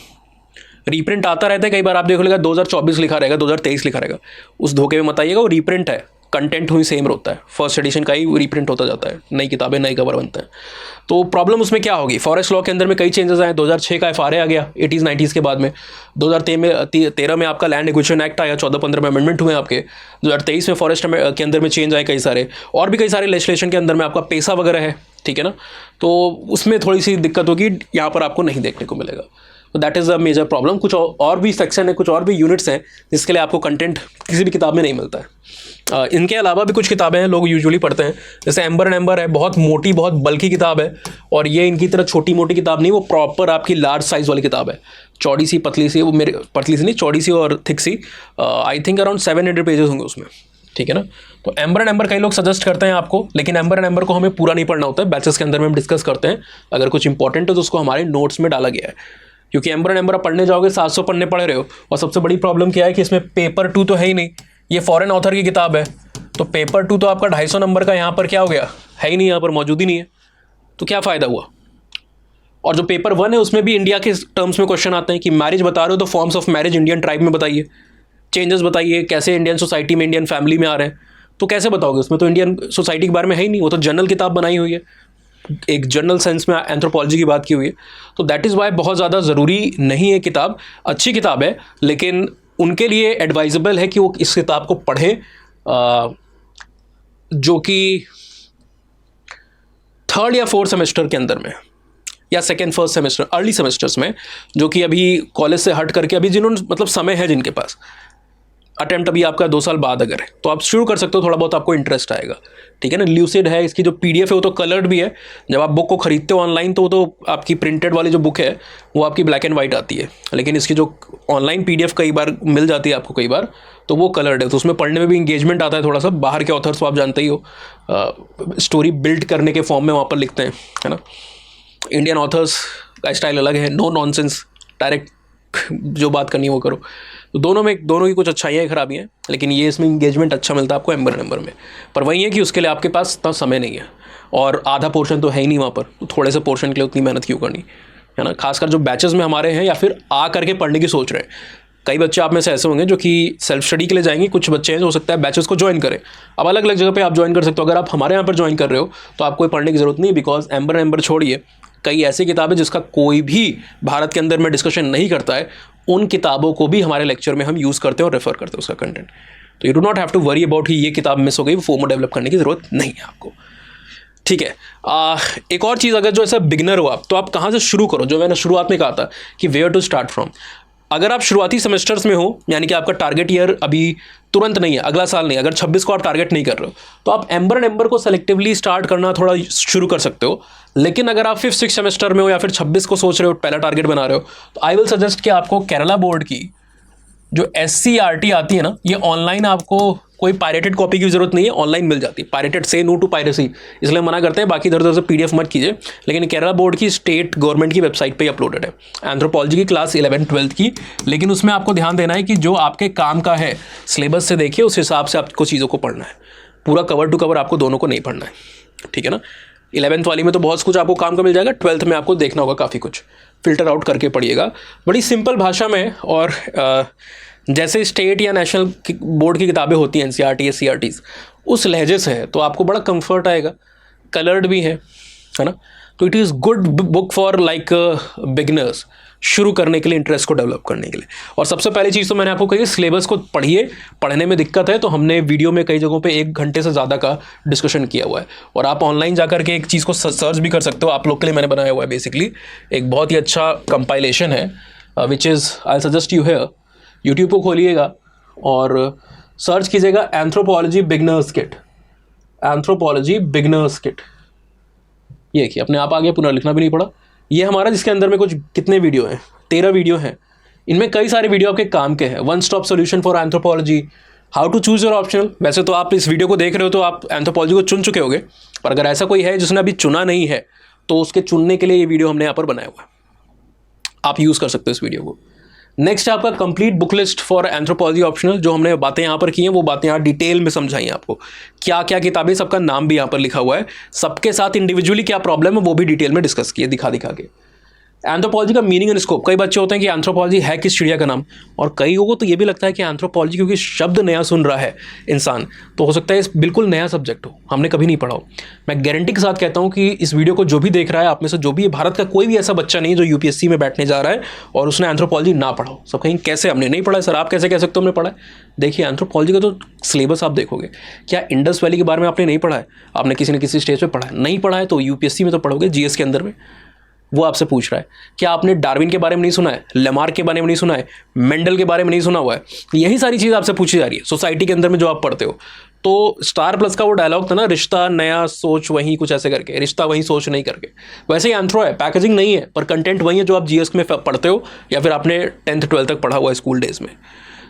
रीप्रिंट आता रहता है, कई बार आप देख लेगा 2024 लिखा रहेगा, 2023 लिखा रहेगा, उस धोखे में मत आइएगा, वो रीप्रिंट है, कंटेंट हुई सेम होता है, फर्स्ट एडिशन का ही रीप्रिंट होता जाता है, नई किताबें नई कवर बनते हैं। तो प्रॉब्लम उसमें क्या होगी, फॉरेस्ट लॉ के अंदर में कई चेंजेस आए, 2006 का FRA आ गया 80s 90s के बाद में, 2013 में आपका लैंड एक्विजिशन एक्ट आया, 14-15 में अमेंडमेंट हुए आपके, 2023 में फॉरेस्ट के अंदर में चेंज आए कई सारे, और भी कई सारे लेजिस्लेशन के अंदर में आपका पैसा वगैरह है, ठीक है ना। तो उसमें थोड़ी सी दिक्कत होगी, यहाँ पर आपको नहीं देखने को मिलेगा। तो that is a major problem. कुछ और भी सेक्शन है, कुछ और भी यूनिट्स हैं जिसके लिए आपको कंटेंट किसी भी किताब में नहीं मिलता है। इनके अलावा भी कुछ किताबें हैं लोग यूजुअली पढ़ते हैं, जैसे एम्बर एंड एम्बर है, बहुत मोटी, बहुत बल्कि किताब है, और ये इनकी तरह छोटी मोटी किताब नहीं, वो प्रॉपर आपकी लार्ज साइज़ वाली किताब है, चौड़ी सी पतली सी, वो मेरे पतली सी नहीं, चौड़ी सी और थिक सी, आई थिंक अराउंड 700 पेजेस होंगे उसमें, ठीक है ना। तो एम्बर एंड एम्बर कई लोग सजेस्ट करते हैं आपको, लेकिन एम्बर एंड एम्बर को हमें पूरा नहीं पढ़ना होता है, बैचेस के अंदर में हम डिस्कस करते हैं। अगर कुछ इंपॉर्टेंट है तो उसको हमारे नोट्स में डाला गया है, क्योंकि एम्बर एंड एम्बर आप पढ़ने जाओगे 700 पढ़ने पड़ रहे हो। और सबसे बड़ी प्रॉब्लम क्या है कि इसमें पेपर 2 तो है ही नहीं, ये फॉरेन ऑथर की किताब है, तो पेपर 2 तो आपका 250 नंबर का यहाँ पर क्या हो गया, है ही नहीं, यहाँ पर मौजूद ही नहीं है, तो क्या फ़ायदा हुआ। और जो पेपर 1 है उसमें भी इंडिया के टर्म्स में क्वेश्चन आते हैं कि मैरिज बता रहे हो तो forms of marriage Indian tribe में बताइए, चेंजेस बताइए, कैसे इंडियन सोसाइटी में, इंडियन फैमिली में आ रहे हैं, तो कैसे बताओगे, उसमें तो इंडियन सोसाइटी के बारे में है ही नहीं, वो तो जनरल किताब बनाई हुई है, एक जनरल सेंस में एंथ्रोपोलॉजी की बात की हुई है। तो दैट इज़ वाई बहुत ज़्यादा ज़रूरी नहीं है किताब, अच्छी किताब है, लेकिन उनके लिए एडवाइजेबल है कि वो इस किताब को पढ़ें, जो कि 3rd या 4th सेमेस्टर के अंदर में, या 2nd 1st semester, early semesters में, जो कि अभी कॉलेज से हट करके अभी जिन्होंने मतलब समय है जिनके पास, अटेम्प्ट अभी आपका 2 साल बाद अगर है तो आप शुरू कर सकते हो, थोड़ा बहुत आपको इंटरेस्ट आएगा, ठीक है ना। ल्यूसिड है, इसकी जो PDF है वो तो कलर्ड भी है, जब आप बुक को खरीदते हो ऑनलाइन तो वो तो आपकी प्रिंटेड वाली जो बुक है वो आपकी ब्लैक एंड वाइट आती है, लेकिन इसकी जो ऑनलाइन PDF कई बार मिल जाती है आपको, कई बार तो वो कलर्ड है, तो उसमें पढ़ने में भी इंगेजमेंट आता है थोड़ा सा। बाहर के ऑथर्स तो आप जानते ही हो, स्टोरी बिल्ड करने के फॉर्म में वहाँ पर लिखते हैं, है ना। इंडियन ऑथर्स का स्टाइल अलग है, नो नॉनसेंस, डायरेक्ट जो बात करनी है वो करो। तो दोनों की कुछ अच्छाइयाँ खराबियाँ हैं, लेकिन ये इसमें इंगेजमेंट अच्छा मिलता है आपको एम्बर नंबर में। पर वही है कि उसके लिए आपके पास इतना समय नहीं है, और आधा पोर्शन तो है ही नहीं वहाँ पर, तो थोड़े से पोर्शन के लिए उतनी मेहनत क्यों करनी, है ना। खासकर जो बैचेस में हमारे हैं या फिर आ करके पढ़ने की सोच रहे हैं, कई बच्चे आप में से ऐसे होंगे जो कि सेल्फ स्टडी के लिए जाएंगे, कुछ बच्चे हैं जो हो सकता है बैचेस को ज्वाइन करें। अब अलग अलग जगह पे आप ज्वाइन कर सकते हो, अगर आप हमारे यहाँ पर ज्वाइन कर रहे हो तो आपको पढ़ने की जरूरत नहीं, बिकॉज एम्बर छोड़िए, कई ऐसी किताबें जिसका कोई भी भारत के अंदर में डिस्कशन नहीं करता है, उन किताबों को भी हमारे लेक्चर में हम यूज़ करते हैं और रेफर करते हैं उसका कंटेंट। तो you do not have to worry about कि ये किताब मिस हो गई, फोमो डेवलप करने की ज़रूरत नहीं है आपको, ठीक है। एक और चीज़, अगर जो ऐसा बिगिनर हो आप, तो आप कहाँ से शुरू करो, जो मैंने शुरुआत में कहा था कि वेयर टू स्टार्ट फ्रॉम। अगर आप शुरुआती सेमेस्टर्स में हो, यानी कि आपका टारगेट ईयर अभी तुरंत नहीं है, अगला साल नहीं, अगर 26 को आप टारगेट नहीं कर रहे हो, तो आप एम्बर को सेलेक्टिवली स्टार्ट करना थोड़ा शुरू कर सकते हो। लेकिन अगर आप 5th 6th सेमेस्टर में हो या फिर 26 को सोच रहे हो, पहला टारगेट बना रहे हो, तो आई विल सजेस्ट कि आपको केरला बोर्ड की जो SCRT आती है ना, ये ऑनलाइन आपको कोई पायरेटेड कॉपी की जरूरत नहीं है, ऑनलाइन मिल जाती है। पायरेटेड से नो टू पायरेसी, इसलिए मना करते हैं, बाकी इधर उधर से PDF मत कीजिए। लेकिन केरला बोर्ड की स्टेट गवर्नमेंट की वेबसाइट पे अपलोडेड है एंथ्रोपोलॉजी की क्लास 11th 12th की, लेकिन उसमें आपको ध्यान देना है कि जो आपके काम का है सिलेबस से देखिए, उस हिसाब से आपको चीज़ों को पढ़ना है, पूरा कवर टू कवर आपको दोनों को नहीं पढ़ना है, ठीक है ना। 11th वाली में तो बहुत कुछ आपको काम का मिल जाएगा, 12th में आपको देखना होगा, काफ़ी कुछ फिल्टर आउट करके पढ़िएगा, बड़ी सिंपल भाषा में। और जैसे स्टेट या नेशनल बोर्ड की किताबें होती हैं, NCERT SCRTs, उस लहजे से है तो आपको बड़ा कंफर्ट आएगा, कलर्ड भी है ना। तो it is good book for like beginners, शुरू करने के लिए, इंटरेस्ट को डेवलप करने के लिए। और सबसे पहली चीज़ तो मैंने आपको कही, सिलेबस को पढ़िए, पढ़ने में दिक्कत है तो हमने वीडियो में कई जगहों पे 1 घंटे से ज़्यादा का डिस्कशन किया हुआ है, और आप ऑनलाइन जाकर के एक चीज़ को सर्च भी कर सकते हो, आप लोग के लिए मैंने बनाया हुआ है। बेसिकली एक बहुत ही अच्छा कंपाइलेशन है, which is I suggest you here, YouTube को खोलिएगा और सर्च कीजिएगा anthropology beginners kit, anthropology beginners kit, ये कि अपने आप आ गया, पुनः लिखना भी नहीं पड़ा। ये हमारा, जिसके अंदर में कुछ कितने वीडियो हैं, 13 वीडियो हैं, इनमें कई सारे वीडियो आपके काम के हैं। 1 stop solution for anthropology, how to choose your optional. वैसे तो आप इस वीडियो को देख रहे हो तो आप एंथ्रोपोलॉजी को चुन चुके होगे, पर अगर ऐसा कोई है जिसने अभी चुना नहीं है तो उसके चुनने के लिए ये वीडियो हमने यहाँ पर बनाया हुआ है, आप यूज़ कर सकते हो इस वीडियो को। नेक्स्ट है आपका complete book list for anthropology optional, जो हमने बातें यहाँ पर की हैं वो बातें यहाँ डिटेल में समझाई हैं आपको, क्या क्या किताबें, सबका नाम भी यहाँ पर लिखा हुआ है, सबके साथ इंडिविजुअली क्या प्रॉब्लम है वो भी डिटेल में डिस्कस किए, दिखा के। एंथ्रोपोलॉजी का मीनिंग एंड स्कोप, कई बच्चे होते हैं कि एंथ्रोपोलॉजी है किस चिड़िया का नाम, और कई लोगों को तो ये भी लगता है कि एंथ्रोपोलॉजी क्योंकि शब्द नया सुन रहा है इंसान, तो हो सकता है इस बिल्कुल नया सब्जेक्ट हो, हमने कभी नहीं पढ़ा हो। मैं गारंटी के साथ कहता हूँ कि इस वीडियो को जो भी देख रहा है आप में से, जो भी भारत का कोई भी ऐसा बच्चा नहीं जो UPSC में बैठने जा रहा है और उसने एंथ्रोपोलॉजी ना पढ़ा हो। सब कहीं कैसे हमने नहीं पढ़ा है सर, आप कैसे कह सकते हो हमने पढ़ा है। देखिए एंथ्रोपोलॉजी का तो सिलेबस आप देखोगे, क्या इंडस वैली के बारे में आपने नहीं पढ़ा है, आपने किसी न किसी स्टेज पे पढ़ा है, नहीं पढ़ा है तो UPSC में तो पढ़ोगे, GS के अंदर में वो आपसे पूछ रहा है। क्या आपने डार्विन के बारे में नहीं सुना है, लेमार्क के बारे में नहीं सुना है, मेंडल के बारे में नहीं सुना हुआ है, यही सारी चीज़ आपसे पूछी जा रही है सोसाइटी के अंदर में जो आप पढ़ते हो। तो स्टार प्लस का वो डायलॉग था ना, रिश्ता नया सोच वही, कुछ ऐसे करके, रिश्ता वही सोच नहीं करके, वैसे ही एंथ्रो है, पैकेजिंग नहीं है पर कंटेंट वही है जो आप GS में पढ़ते हो या फिर आपने 10th 12th तक पढ़ा हुआ है स्कूल डेज में।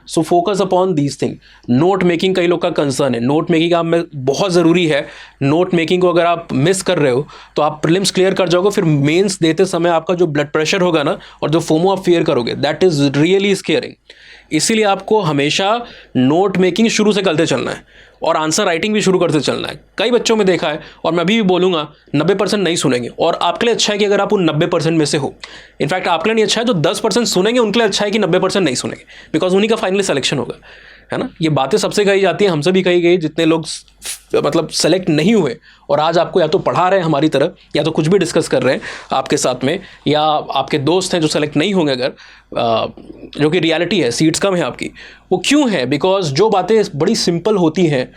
So focus upon these thing. Note making कई लोग का कंसर्न है, नोट मेकिंग आप में बहुत ज़रूरी है। नोट मेकिंग को अगर आप मिस कर रहे हो तो आप प्रीलिम्स क्लियर कर जाओगे, फिर मेंस देते समय आपका जो ब्लड प्रेशर होगा ना और जो फोमो आप फेयर करोगे, दैट इज़ रियली स्केयरिंग। इसीलिए आपको हमेशा नोट मेकिंग शुरू से करते चलना है और आंसर राइटिंग भी शुरू करते चलना है। कई बच्चों में देखा है और मैं अभी भी बोलूँगा 90% नहीं सुनेंगे, और आपके लिए अच्छा है कि अगर आप उन 90% में से हो। इनफैक्ट आपके लिए नहीं अच्छा है, जो 10% सुनेंगे उनके लिए अच्छा है कि 90% नहीं सुनेंगे, बिकॉज उन्हीं का फाइनली सिलेक्शन होगा, है ना। ये बातें सबसे कही जाती हैं, हमसे भी कही गई, जितने लोग मतलब सेलेक्ट नहीं हुए और आज आपको या तो पढ़ा रहे हैं हमारी तरह या तो कुछ भी डिस्कस कर रहे हैं आपके साथ में, या आपके दोस्त हैं जो सेलेक्ट नहीं होंगे अगर, जो कि रियलिटी है, सीट्स कम है आपकी। वो क्यों है? बिकॉज जो बातें बड़ी सिंपल होती हैं,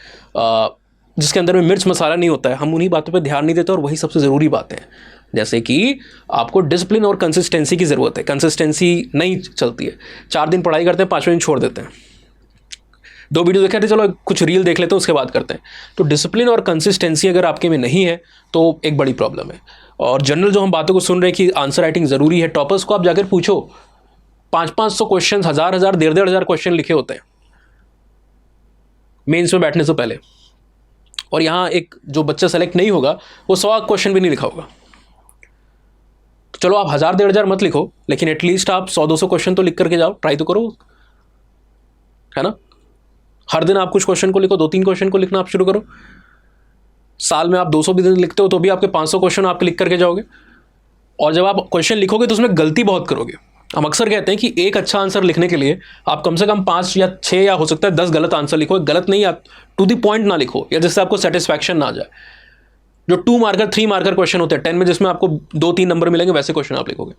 जिसके अंदर में मिर्च मसाला नहीं होता है, हम उन्हीं बातों पर ध्यान नहीं देते, और वही सबसे ज़रूरी बातें हैं। जैसे कि आपको डिसिप्लिन और कंसिस्टेंसी की ज़रूरत है। कंसिस्टेंसी नहीं चलती है, 4 दिन पढ़ाई करते हैं, 5वें दिन छोड़ देते हैं। 2 वीडियो देखे थे, चलो कुछ रील देख लेते हैं उसके बाद करते हैं। तो डिसिप्लिन और कंसिस्टेंसी अगर आपके में नहीं है तो एक बड़ी प्रॉब्लम है। और जनरल जो हम बातों को सुन रहे हैं कि आंसर राइटिंग ज़रूरी है, टॉपर्स को आप जाकर पूछो, 500-500 क्वेश्चन, 1000-1000, 1,500 क्वेश्चन लिखे होते हैं मेंस में बैठने से पहले। और यहाँ एक जो बच्चा सेलेक्ट नहीं होगा वो 100 क्वेश्चन भी नहीं लिखा होगा। चलो आप 1000-1,500 मत लिखो, लेकिन एटलीस्ट आप 100-200 क्वेश्चन तो लिख करके जाओ, ट्राई तो करो, है ना। हर दिन आप कुछ क्वेश्चन को लिखो, 2-3 क्वेश्चन को लिखना आप शुरू करो। साल में आप 200 भी दिन लिखते हो तो भी आपके 500 क्वेश्चन आप लिख करके जाओगे। और जब आप क्वेश्चन लिखोगे तो उसमें गलती बहुत करोगे। हम अक्सर कहते हैं कि एक अच्छा आंसर लिखने के लिए आप कम से कम 5 या 6 या हो सकता है 10 गलत आंसर लिखो। गलत नहीं, आप टू द पॉइंट ना लिखो, या जिससे आपको सेटिस्फैक्शन ना आ जाए। जो 2 मार्कर 3 मार्कर क्वेश्चन होते हैं 10 में, जिसमें आपको 2-3 नंबर मिलेंगे, वैसे क्वेश्चन आप लिखोगे।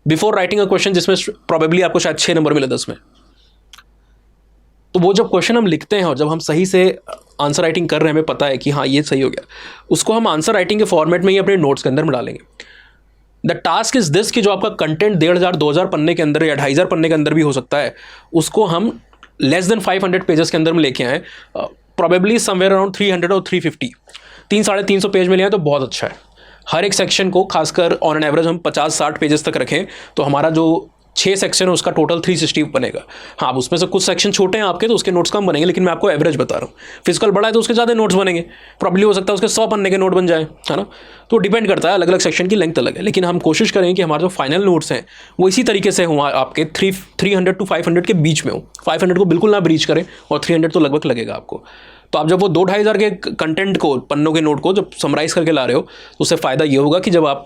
बिफोर राइटिंग अ क्वेश्चन जिसमें प्रॉबेबली आपको शायद 6 नंबर मिले 10 में। तो वो जब क्वेश्चन हम लिखते हैं और जब हम सही से आंसर राइटिंग कर रहे हैं, हमें पता है कि हाँ ये सही हो गया, उसको हम आंसर राइटिंग के फॉर्मेट में ही अपने नोट्स के अंदर में डालेंगे। द टास्क इज दिस कि जो आपका कंटेंट 1,500-2,000 पन्ने के अंदर या 2,500 पन्ने के अंदर भी हो सकता है, उसको हम लेस देन 500 पेजेस के अंदर में लेके आए, प्रॉबेबली समवेयर अराउंड 300 और 350, 300-350 पेज में ले आए तो बहुत अच्छा है। हर एक सेक्शन को खासकर ऑन एन एवरेज हम 50-60 पेजेस तक रखें तो हमारा जो 6 सेक्शन है उसका टोटल 360 बनेगा। हाँ, उसमें से कुछ सेक्शन छोटे हैं आपके तो उसके नोट्स कम बनेंगे, लेकिन मैं आपको एवरेज बता रहा हूँ। फिजिकल बड़ा है तो उसके ज़्यादा नोट्स बनेंगे, प्रॉब्लली हो सकता है उसके 100 पन्ने के नोट बन जाए, है ना। तो डिपेंड करता है, अलग अलग सेक्शन की लेंथ अलग है, लेकिन हम कोशिश करें कि हमारे जो फाइनल नोट्स हैं वो इसी तरीके से हुआ आपके 300 to 500 के बीच में हो। 500 को बिल्कुल ना ब्रीच करें और 300 तो लगभग लगेगा आपको। तो आप जब वो 2-2,500 के कंटेंट को, पन्नों के नोट को जब समराइज़ करके ला रहे हो तो उससे फ़ायदा ये होगा कि जब आप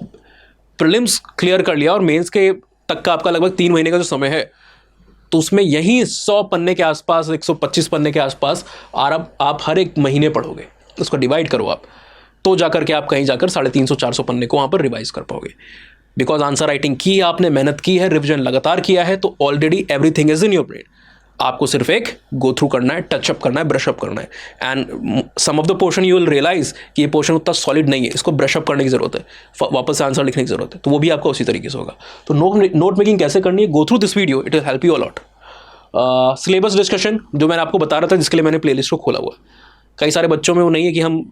प्रीलिम्स क्लियर कर लिया और मेंस के तक का आपका लगभग 3 महीने का जो समय है, तो उसमें यही 100 पन्ने के आसपास, 125 पन्ने के आसपास आप हर एक महीने पढ़ोगे। उसको डिवाइड करो आप, तो जाकर के आप कहीं जाकर 350-400 पन्ने को वहाँ पर रिवाइज कर पाओगे। बिकॉज आंसर राइटिंग की है आपने, मेहनत की है, रिविजन लगातार किया है, तो already everything is in your brain. आपको सिर्फ एक गो थ्रू करना है, टचअप करना है, ब्रशअप करना है। And some of the portion you will realise कि ये पोर्शन उतना सॉलिड नहीं है, इसको ब्रशअप करने की ज़रूरत है, वापस से आंसर लिखने की ज़रूरत है, तो वो भी आपका उसी तरीके से होगा। तो नोट मेकिंग कैसे करनी है, गो through this video, it will help you a lot. Syllabus discussion जो मैंने आपको बता रहा था, जिसके लिए मैंने प्लेलिस्ट को खोला हुआ। कई सारे बच्चों में वो नहीं है कि हम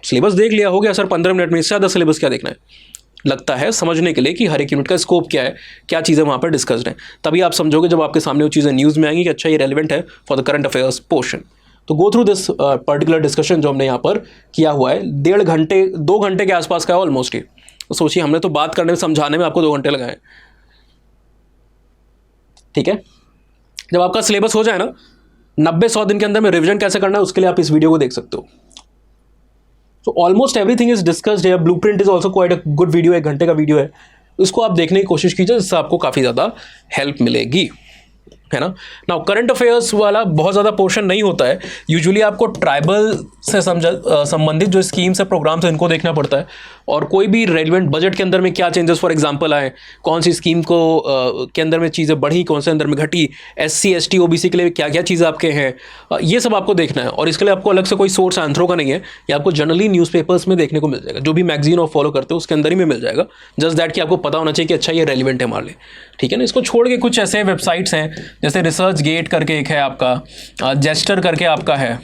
सिलेबस देख लिया, हो गया सर 15 मिनट में, इससे ज़्यादा सिलेबस क्या देखना है। लगता है समझने के लिए कि हर एक यूनिट का स्कोप क्या है, क्या चीज़ें वहाँ पर डिस्कस्ड हैं, तभी आप समझोगे जब आपके सामने वो चीज़ें न्यूज़ में आएंगी कि अच्छा ये रेलिवेंट है for the current affairs portion. तो go through this particular discussion जो हमने यहाँ पर किया हुआ है, 1.5 घंटे 2 घंटे के आसपास का है ऑलमोस्ट। तो सोचिए हमने तो बात करने में, समझाने में आपको 2 घंटे लगाए, ठीक है। जब आपका सिलेबस हो जाए ना 90-100 दिन के अंदर में रिविजन कैसे करना है, उसके लिए आप इस वीडियो को देख सकते हो। So almost everything is discussed here. Blueprint is also quite a good video, 1 घंटे का वीडियो है, इसको आप देखने की कोशिश कीजिए, जिससे आपको काफ़ी ज़्यादा हेल्प मिलेगी, है ना। नाउ करंट अफेयर्स वाला बहुत ज़्यादा पोर्शन नहीं होता है, यूजुअली आपको ट्राइबल से संबंधित जो स्कीम्स है, प्रोग्राम्स है, इनको देखना पड़ता है। और कोई भी रेलिवेंट बजट के अंदर में क्या चेंजेस फॉर एग्जांपल आए, कौन सी स्कीम को के अंदर में चीज़ें बढ़ी, कौन से अंदर में घटी, SC ST OBC के लिए क्या क्या चीज़ें आपके हैं, ये सब आपको देखना है। और इसके लिए आपको अलग से कोई सोर्स आंसरों का नहीं है, ये आपको जनरली न्यूज़पेपर्स में देखने को मिल जाएगा, जो भी मैगजीन आप फॉलो करते हो उसके अंदर ही में मिल जाएगा। जस्ट दैट कि आपको पता होना चाहिए कि अच्छा ये रेलिवेंट है हमारे लिए, ठीक है ना। इसको छोड़ के कुछ ऐसे वेबसाइट्स हैं जैसे रिसर्च गेट करके एक है आपका, जेस्टर करके आपका है,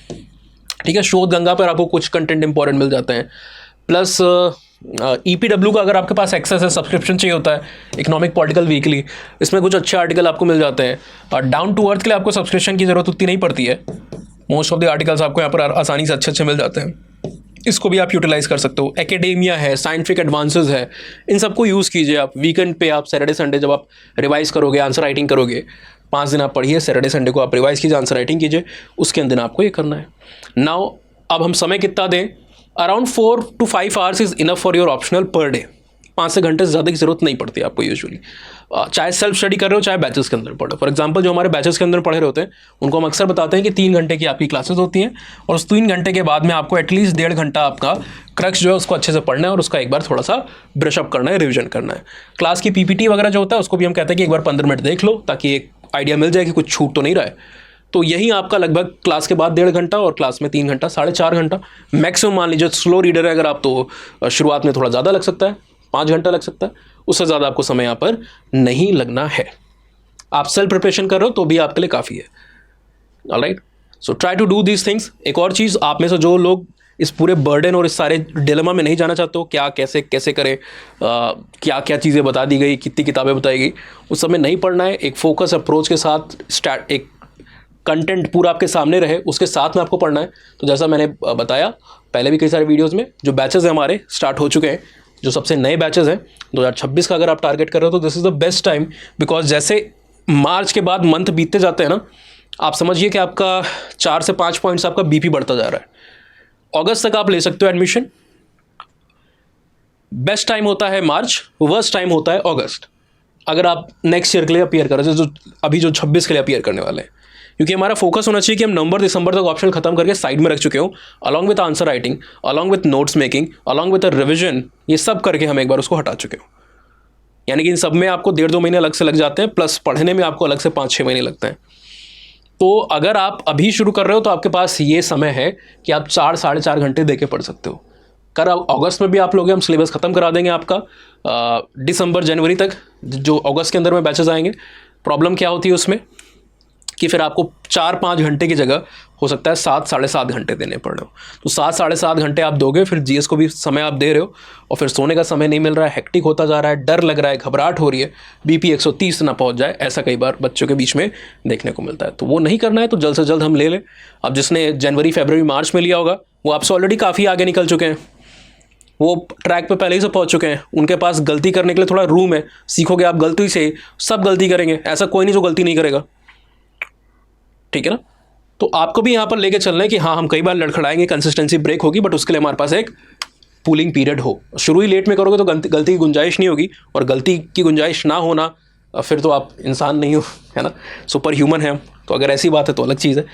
ठीक है। शोध गंगा पर आपको कुछ कंटेंट इंपॉर्टेंट मिल जाते हैं। प्लस EPW का अगर आपके पास एक्सेस है, सब्सक्रिप्शन चाहिए होता है, इकोनॉमिक पॉलिटिकल वीकली, इसमें कुछ अच्छे आर्टिकल आपको मिल जाते हैं। और डाउन टू अर्थ के लिए आपको सब्सक्रिप्शन की ज़रूरत उतनी नहीं पड़ती है, मोस्ट ऑफ द आर्टिकल्स आपको यहाँ पर आसानी से अच्छे मिल जाते हैं। इसको भी आप यूटिलाइज़ कर सकते हो। एकेडेमिया है, साइंटिफिक एडवांसेस है, इन सबको यूज़ कीजिए आप। वीकेंड पे आप सैटरडे संडे जब आप रिवाइज़ करोगे, आंसर राइटिंग करोगे, 5 दिन आप पढ़िए, सैटरडे संडे को आप रिवाइज़ कीजिए, आंसर राइटिंग कीजिए, उसके अंदर आपको ये करना है। नाउ अब हम समय कितना दें? Around 4 to 5 hours is enough for your optional per day. 5 से घंटे से ज़्यादा की ज़रूरत नहीं पड़ती आपको यूजुअली, चाहे सेल्फ स्टडी कर रहे हो चाहे बैचेस के अंदर पढ़ो। फॉर एग्जांपल जो हमारे बैचेस के अंदर पढ़े रहे होते हैं उनको हम अक्सर बताते हैं कि 3 घंटे की आपकी क्लासेस होती हैं, और उस 3 घंटे के बाद में आपको एटलीस्ट 1.5 घंटा आपका क्रक्स जो है उसको अच्छे से पढ़ना है और उसका एक बार थोड़ा सा ब्रशअप करना है, रिविजन करना है। क्लास की PPT वगैरह जो होता है उसको भी हम कहते हैं कि एक बार 15 मिनट देख लो, ताकि एक आइडिया मिल जाए कि कुछ छूट तो नहीं रहा है। तो यही आपका लगभग क्लास के बाद 1.5 घंटा और क्लास में 3 घंटा, 4.5 घंटा मैक्सिमम। मान लीजिए स्लो रीडर है अगर आप, तो शुरुआत में थोड़ा ज़्यादा लग सकता है, 5 घंटा लग सकता है, उससे ज़्यादा आपको समय यहाँ पर नहीं लगना है। आप सेल्फ प्रिपरेशन कर रहे हो तो भी आपके लिए काफ़ी है। Alright, so try to do these things. एक और चीज़, आप में से जो लोग इस पूरे बर्डन और इस सारे डिलेमा में नहीं जाना चाहते हो, क्या कैसे कैसे करें, क्या क्या चीज़ें बता दी गई, कितनी किताबें बताई गई, उस सब में नहीं पढ़ना है। एक फोकस अप्रोच के साथ एक कंटेंट पूरा आपके सामने रहे, उसके साथ में आपको पढ़ना है। तो जैसा मैंने बताया पहले भी कई सारे वीडियोज़ में, जो बैचेज़ हैं हमारे स्टार्ट हो चुके हैं, जो सबसे नए बैचेज़ हैं 2026 का अगर आप टारगेट कर रहे हो तो this is the best time. Because जैसे मार्च के बाद मंथ बीतते जाते हैं ना, आप समझिए कि आपका 4 से 5 पॉइंट्स आपका BP बढ़ता जा रहा है। अगस्त तक आप ले सकते हो एडमिशन। बेस्ट टाइम होता है मार्च, वर्स्ट टाइम होता है अगस्त, अगर आप नेक्स्ट ईयर के लिए अपीयर कर रहे हो, जो अभी जो 26 के लिए अपीयर करने वाले हैं। क्योंकि हमारा फोकस होना चाहिए कि हम नवंबर दिसंबर तक ऑप्शन खत्म करके साइड में रख चुके हो, along with answer writing, along with notes making, along with revision, ये सब करके हम एक बार उसको हटा चुके हो। यानी कि इन सब में आपको 1.5-2 महीने अलग से लग जाते हैं, प्लस पढ़ने में आपको अलग से 5-6 महीने लगते हैं। तो अगर आप अभी शुरू कर रहे हो तो आपके पास ये समय है कि आप 4-4.5 घंटे दे के पढ़ सकते हो। अगस्त में भी आप लोग हम सिलेबस ख़त्म करा देंगे आपका दिसंबर जनवरी तक, जो अगस्त के अंदर में बैचेस आएंगे। प्रॉब्लम क्या होती है उसमें कि फिर आपको 4-5 घंटे की जगह हो सकता है 7-7.5 घंटे देने पड़ रहे हो। तो 7-7.5 घंटे आप दोगे, फिर GS को भी समय आप दे रहे हो और फिर सोने का समय नहीं मिल रहा है, हेक्टिक होता जा रहा है, डर लग रहा है, घबराहट हो रही है, BP 130 ना पहुंच जाए, ऐसा कई बार बच्चों के बीच में देखने को मिलता है। तो वो नहीं करना है, तो जल्द से जल्द हम ले लें। अब जिसने जनवरी फरवरी मार्च में लिया होगा वो आपसे ऑलरेडी काफ़ी आगे निकल चुके हैं, वो ट्रैक पे पहले ही से पहुंच चुके हैं, उनके पास गलती करने के लिए थोड़ा रूम है। सीखोगे आप गलती से, सब गलती करेंगे, ऐसा कोई नहीं जो गलती नहीं करेगा, ठीक है ना। तो आपको भी यहाँ पर लेके चलना है कि हाँ हम कई बार लड़खड़ाएंगे, कंसिस्टेंसी ब्रेक होगी, बट उसके लिए हमारे पास एक पूलिंग पीरियड हो। शुरू ही लेट में करोगे तो गलती की गुंजाइश नहीं होगी, और गलती की गुंजाइश ना होना फिर तो आप इंसान नहीं हो, है ना, सुपर ह्यूमन है हम। तो अगर ऐसी बात है तो अलग चीज़ है।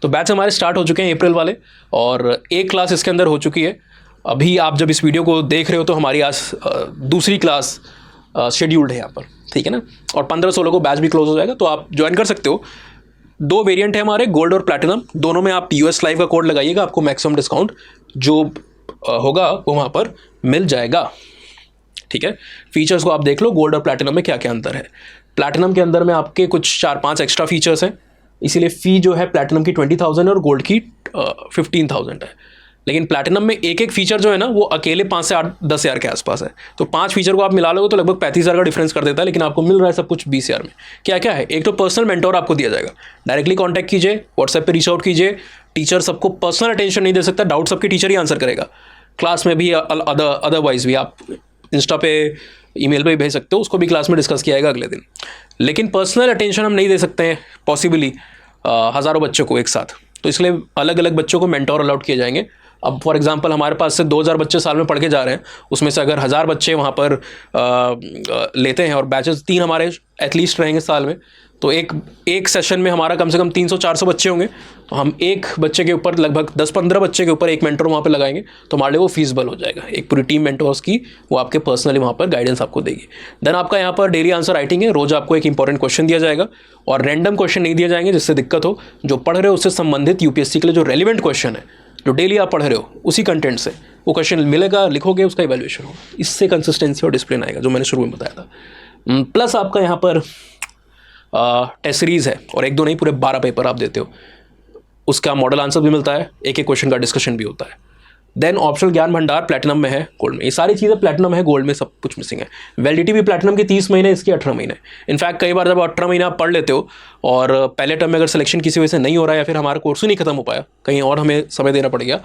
तो बैच हमारे स्टार्ट हो चुके हैं अप्रैल वाले, और एक क्लास इसके अंदर हो चुकी है। अभी आप जब इस वीडियो को देख रहे हो तो हमारी आज दूसरी क्लास शेड्यूल्ड है यहाँ पर, ठीक है ना, और 15-16 को बैच भी क्लोज हो जाएगा, तो आप ज्वाइन कर सकते हो। 2 वेरिएंट है हमारे, गोल्ड और प्लैटिनम, दोनों में आप US लाइव का कोड लगाइएगा, आपको मैक्सिमम डिस्काउंट जो होगा वो वहाँ पर मिल जाएगा, ठीक है। फीचर्स को आप देख लो, गोल्ड और प्लैटिनम में क्या क्या अंतर है। प्लैटिनम के अंदर में आपके कुछ 4-5 एक्स्ट्रा फीचर्स हैं, इसीलिए फ़ी जो है प्लैटिनम की 20,000 है और गोल्ड की 15,000 है। लेकिन प्लैटिनम में एक एक फीचर जो है ना वो अकेले 5 से 10 हज़ार के आसपास है। तो 5 फीचर को आप मिला लोगे तो लगभग 35,000 का डिफरेंस कर देता है, लेकिन आपको मिल रहा है सब कुछ 20,000 में। क्या क्या है? एक तो पर्सनल मेंटोर आपको दिया जाएगा, डायरेक्टली कॉन्टैक्ट कीजिए, व्हाट्सएप पे रीच आउट कीजिए। टीचर सबको पर्सनल अटेंशन नहीं दे सकता, डाउट सबके टीचर ही आंसर करेगा। क्लास में भी अदरवाइज भी आप इंस्टा पे, ईमेल पे भी भेज सकते हो, उसको भी क्लास में डिस्कस किया जाएगा अगले दिन। लेकिन पर्सनल अटेंशन हम नहीं दे सकते हैं पॉसिबली हज़ारों बच्चों को एक साथ, तो इसलिए अलग अलग बच्चों को मेंटोर अलॉट किए जाएंगे। अब फॉर एग्जांपल हमारे पास से 2,000 बच्चे साल में पढ़ के जा रहे हैं, उसमें से अगर 1,000 बच्चे वहाँ पर लेते हैं और बैचेस 3 हमारे एटलीस्ट रहेंगे साल में, तो एक सेशन में हमारा कम से कम 300-400 बच्चे होंगे। तो हम एक बच्चे के ऊपर लगभग 10-15 बच्चे के ऊपर एक मेंटर वहाँ पर लगाएंगे, तो हमारे लिए वो फीसिबल हो जाएगा। एक पूरी टीम मेंटर्स की वो आपके पर्सनली वहाँ पर गाइडेंस आपको देगी। देन आपका यहाँ पर डेली आंसर राइटिंग है, रोज़ आपको एक इंपॉर्टेंट क्वेश्चन दिया जाएगा और रैंडम क्वेश्चन नहीं दिए जाएंगे जिससे दिक्कत हो। जो पढ़ रहे हो उससे संबंधित UPSC के लिए जो रेलिवेंट क्वेश्चन है, जो डेली आप पढ़ रहे हो उसी कंटेंट से वो क्वेश्चन मिलेगा, लिखोगे, उसका इवैल्यूएशन होगा। इससे कंसिस्टेंसी और डिसिप्लिन आएगा, जो मैंने शुरू में बताया था। प्लस आपका यहाँ पर टेस्ट सीरीज़ है, और 1-2 नहीं, पूरे 12 पेपर आप देते हो। उसका मॉडल आंसर भी मिलता है, एक एक क्वेश्चन का डिस्कशन भी होता है। देन ऑप्शनल ज्ञान भंडार प्लेटिनम में है, गोल्ड में। ये सारी चीज़ें प्लेटिनम है, गोल्ड में सब कुछ मिसिंग है। वैलिडिटी भी प्लेटिनम की 30 महीने, इसकी 18 महीने। इनफैक्ट कई बार जब 18 महीना आप पढ़ लेते हो और पहले टर्म में अगर सिलेक्शन किसी वजह से नहीं हो रहा है या फिर हमारा कोर्स ही नहीं खत्म हो पाया, कहीं और हमें समय देना पड़ गया,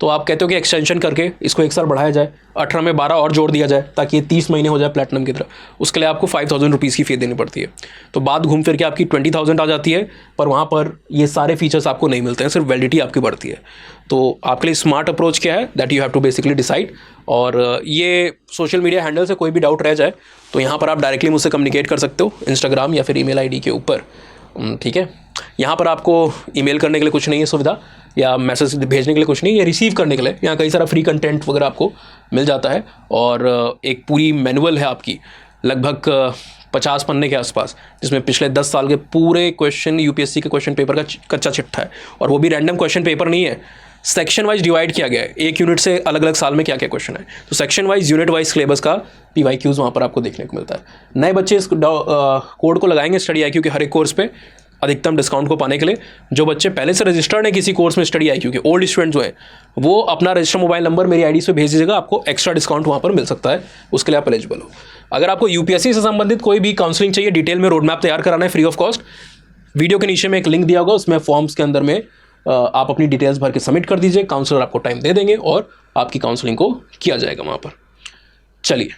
तो आप कहते हो कि एक्सटेंशन करके इसको 1 साल बढ़ाया जाए, 18 में 12 और जोड़ दिया जाए ताकि ये 30 महीने हो जाए प्लेटिनम की तरह। उसके लिए आपको 5000 रुपीज़ की फ़ी देनी पड़ती है। तो बात घूम फिर के आपकी 20,000 आ जाती है, पर वहाँ पर ये सारे फीचर्स आपको नहीं मिलते हैं, सिर्फ वैलिडिटी आपकी बढ़ती है। तो आपके लिए स्मार्ट अप्रोच क्या है, that you have to basically decide. और ये सोशल मीडिया हैंडल से कोई भी डाउट रह जाए तो यहाँ पर आप डायरेक्टली मुझसे कम्युनिकेट कर सकते हो, इंस्टाग्राम या फिर ईमेल आईडी के ऊपर, ठीक है। यहाँ पर आपको ईमेल करने के लिए कुछ नहीं है सुविधा, या मैसेज भेजने के लिए कुछ नहीं, या रिसीव करने के लिए यहाँ कई सारा फ्री कंटेंट वगैरह आपको मिल जाता है। और एक पूरी मैनुअल है आपकी, लगभग 50 पन्ने के आसपास, जिसमें पिछले 10 साल के पूरे क्वेश्चन, यूपीएससी के क्वेश्चन पेपर का कच्चा चिट्ठा है। और वो भी रैंडम क्वेश्चन पेपर नहीं है, सेक्शन वाइज डिवाइड किया गया है, एक यूनिट से अलग अलग साल में क्या क्या क्वेश्चन है। तो section wise, unit wise syllabus का PYQs वहाँ पर आपको देखने को मिलता है। नए बच्चे इस कोड को लगाएंगे स्टडी IQ के हर एक कोर्स पे अधिकतम डिस्काउंट को पाने के लिए। जो बच्चे पहले से रजिस्टर्ड हैं किसी कोर्स में स्टडी IQ के, ओल्ड स्टूडेंट जो हैं, वो अपना रजिस्टर मोबाइल नंबर मेरी ID से भेज दीजिएगा, आपको एक्स्ट्रा डिस्काउंट वहाँ पर मिल सकता है, उसके लिए आप एलिजिबल हो। अगर आपको UPSC से संबंधित कोई भी काउंसलिंग चाहिए, डिटेल में रोड मैप तैयार कराना है फ्री ऑफ कॉस्ट, वीडियो के नीचे में एक लिंक दिया होगा, उसमें फॉर्म्स के अंदर में आप अपनी डिटेल्स भर के सबमिट कर दीजिए, काउंसलर आपको टाइम दे देंगे और आपकी काउंसलिंग को किया जाएगा वहाँ पर। चलिए,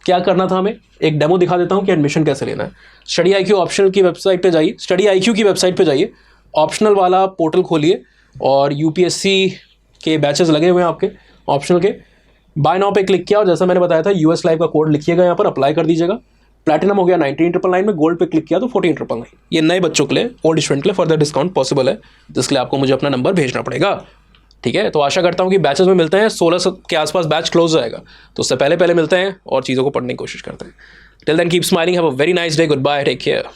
क्या करना था हमें, एक डेमो दिखा देता हूँ कि एडमिशन कैसे लेना है। स्टडी IQ ऑप्शनल की वेबसाइट पे जाइए, स्टडी IQ की वेबसाइट पे जाइए, ऑप्शनल वाला पोर्टल खोलिए और UPSC के बैचेस लगे हुए हैं आपके ऑप्शनल के। बाय नाउ पे क्लिक किया और जैसा मैंने बताया था US लाइव का कोड लिखिएगा, यहाँ पर अप्लाई कर दीजिएगा। प्लैटिनम हो गया 19,999 में, गोल्ड पे क्लिक किया तो 14,999। ये नए बच्चों के लिए, ओल्ड स्टूडेंट के लिए फर्दर डिस्काउंट पॉसिबल है, जिसके लिए आपको मुझे अपना नंबर भेजना पड़ेगा, ठीक है। तो आशा करता हूँ कि बैचेस में मिलते हैं, 16 के आसपास बैच क्लोज हो जाएगा, तो उससे पहले मिलते हैं और चीज़ों को पढ़ने की कोशिश करते हैं। Till then keep smiling, have a very nice day, good bye, take care.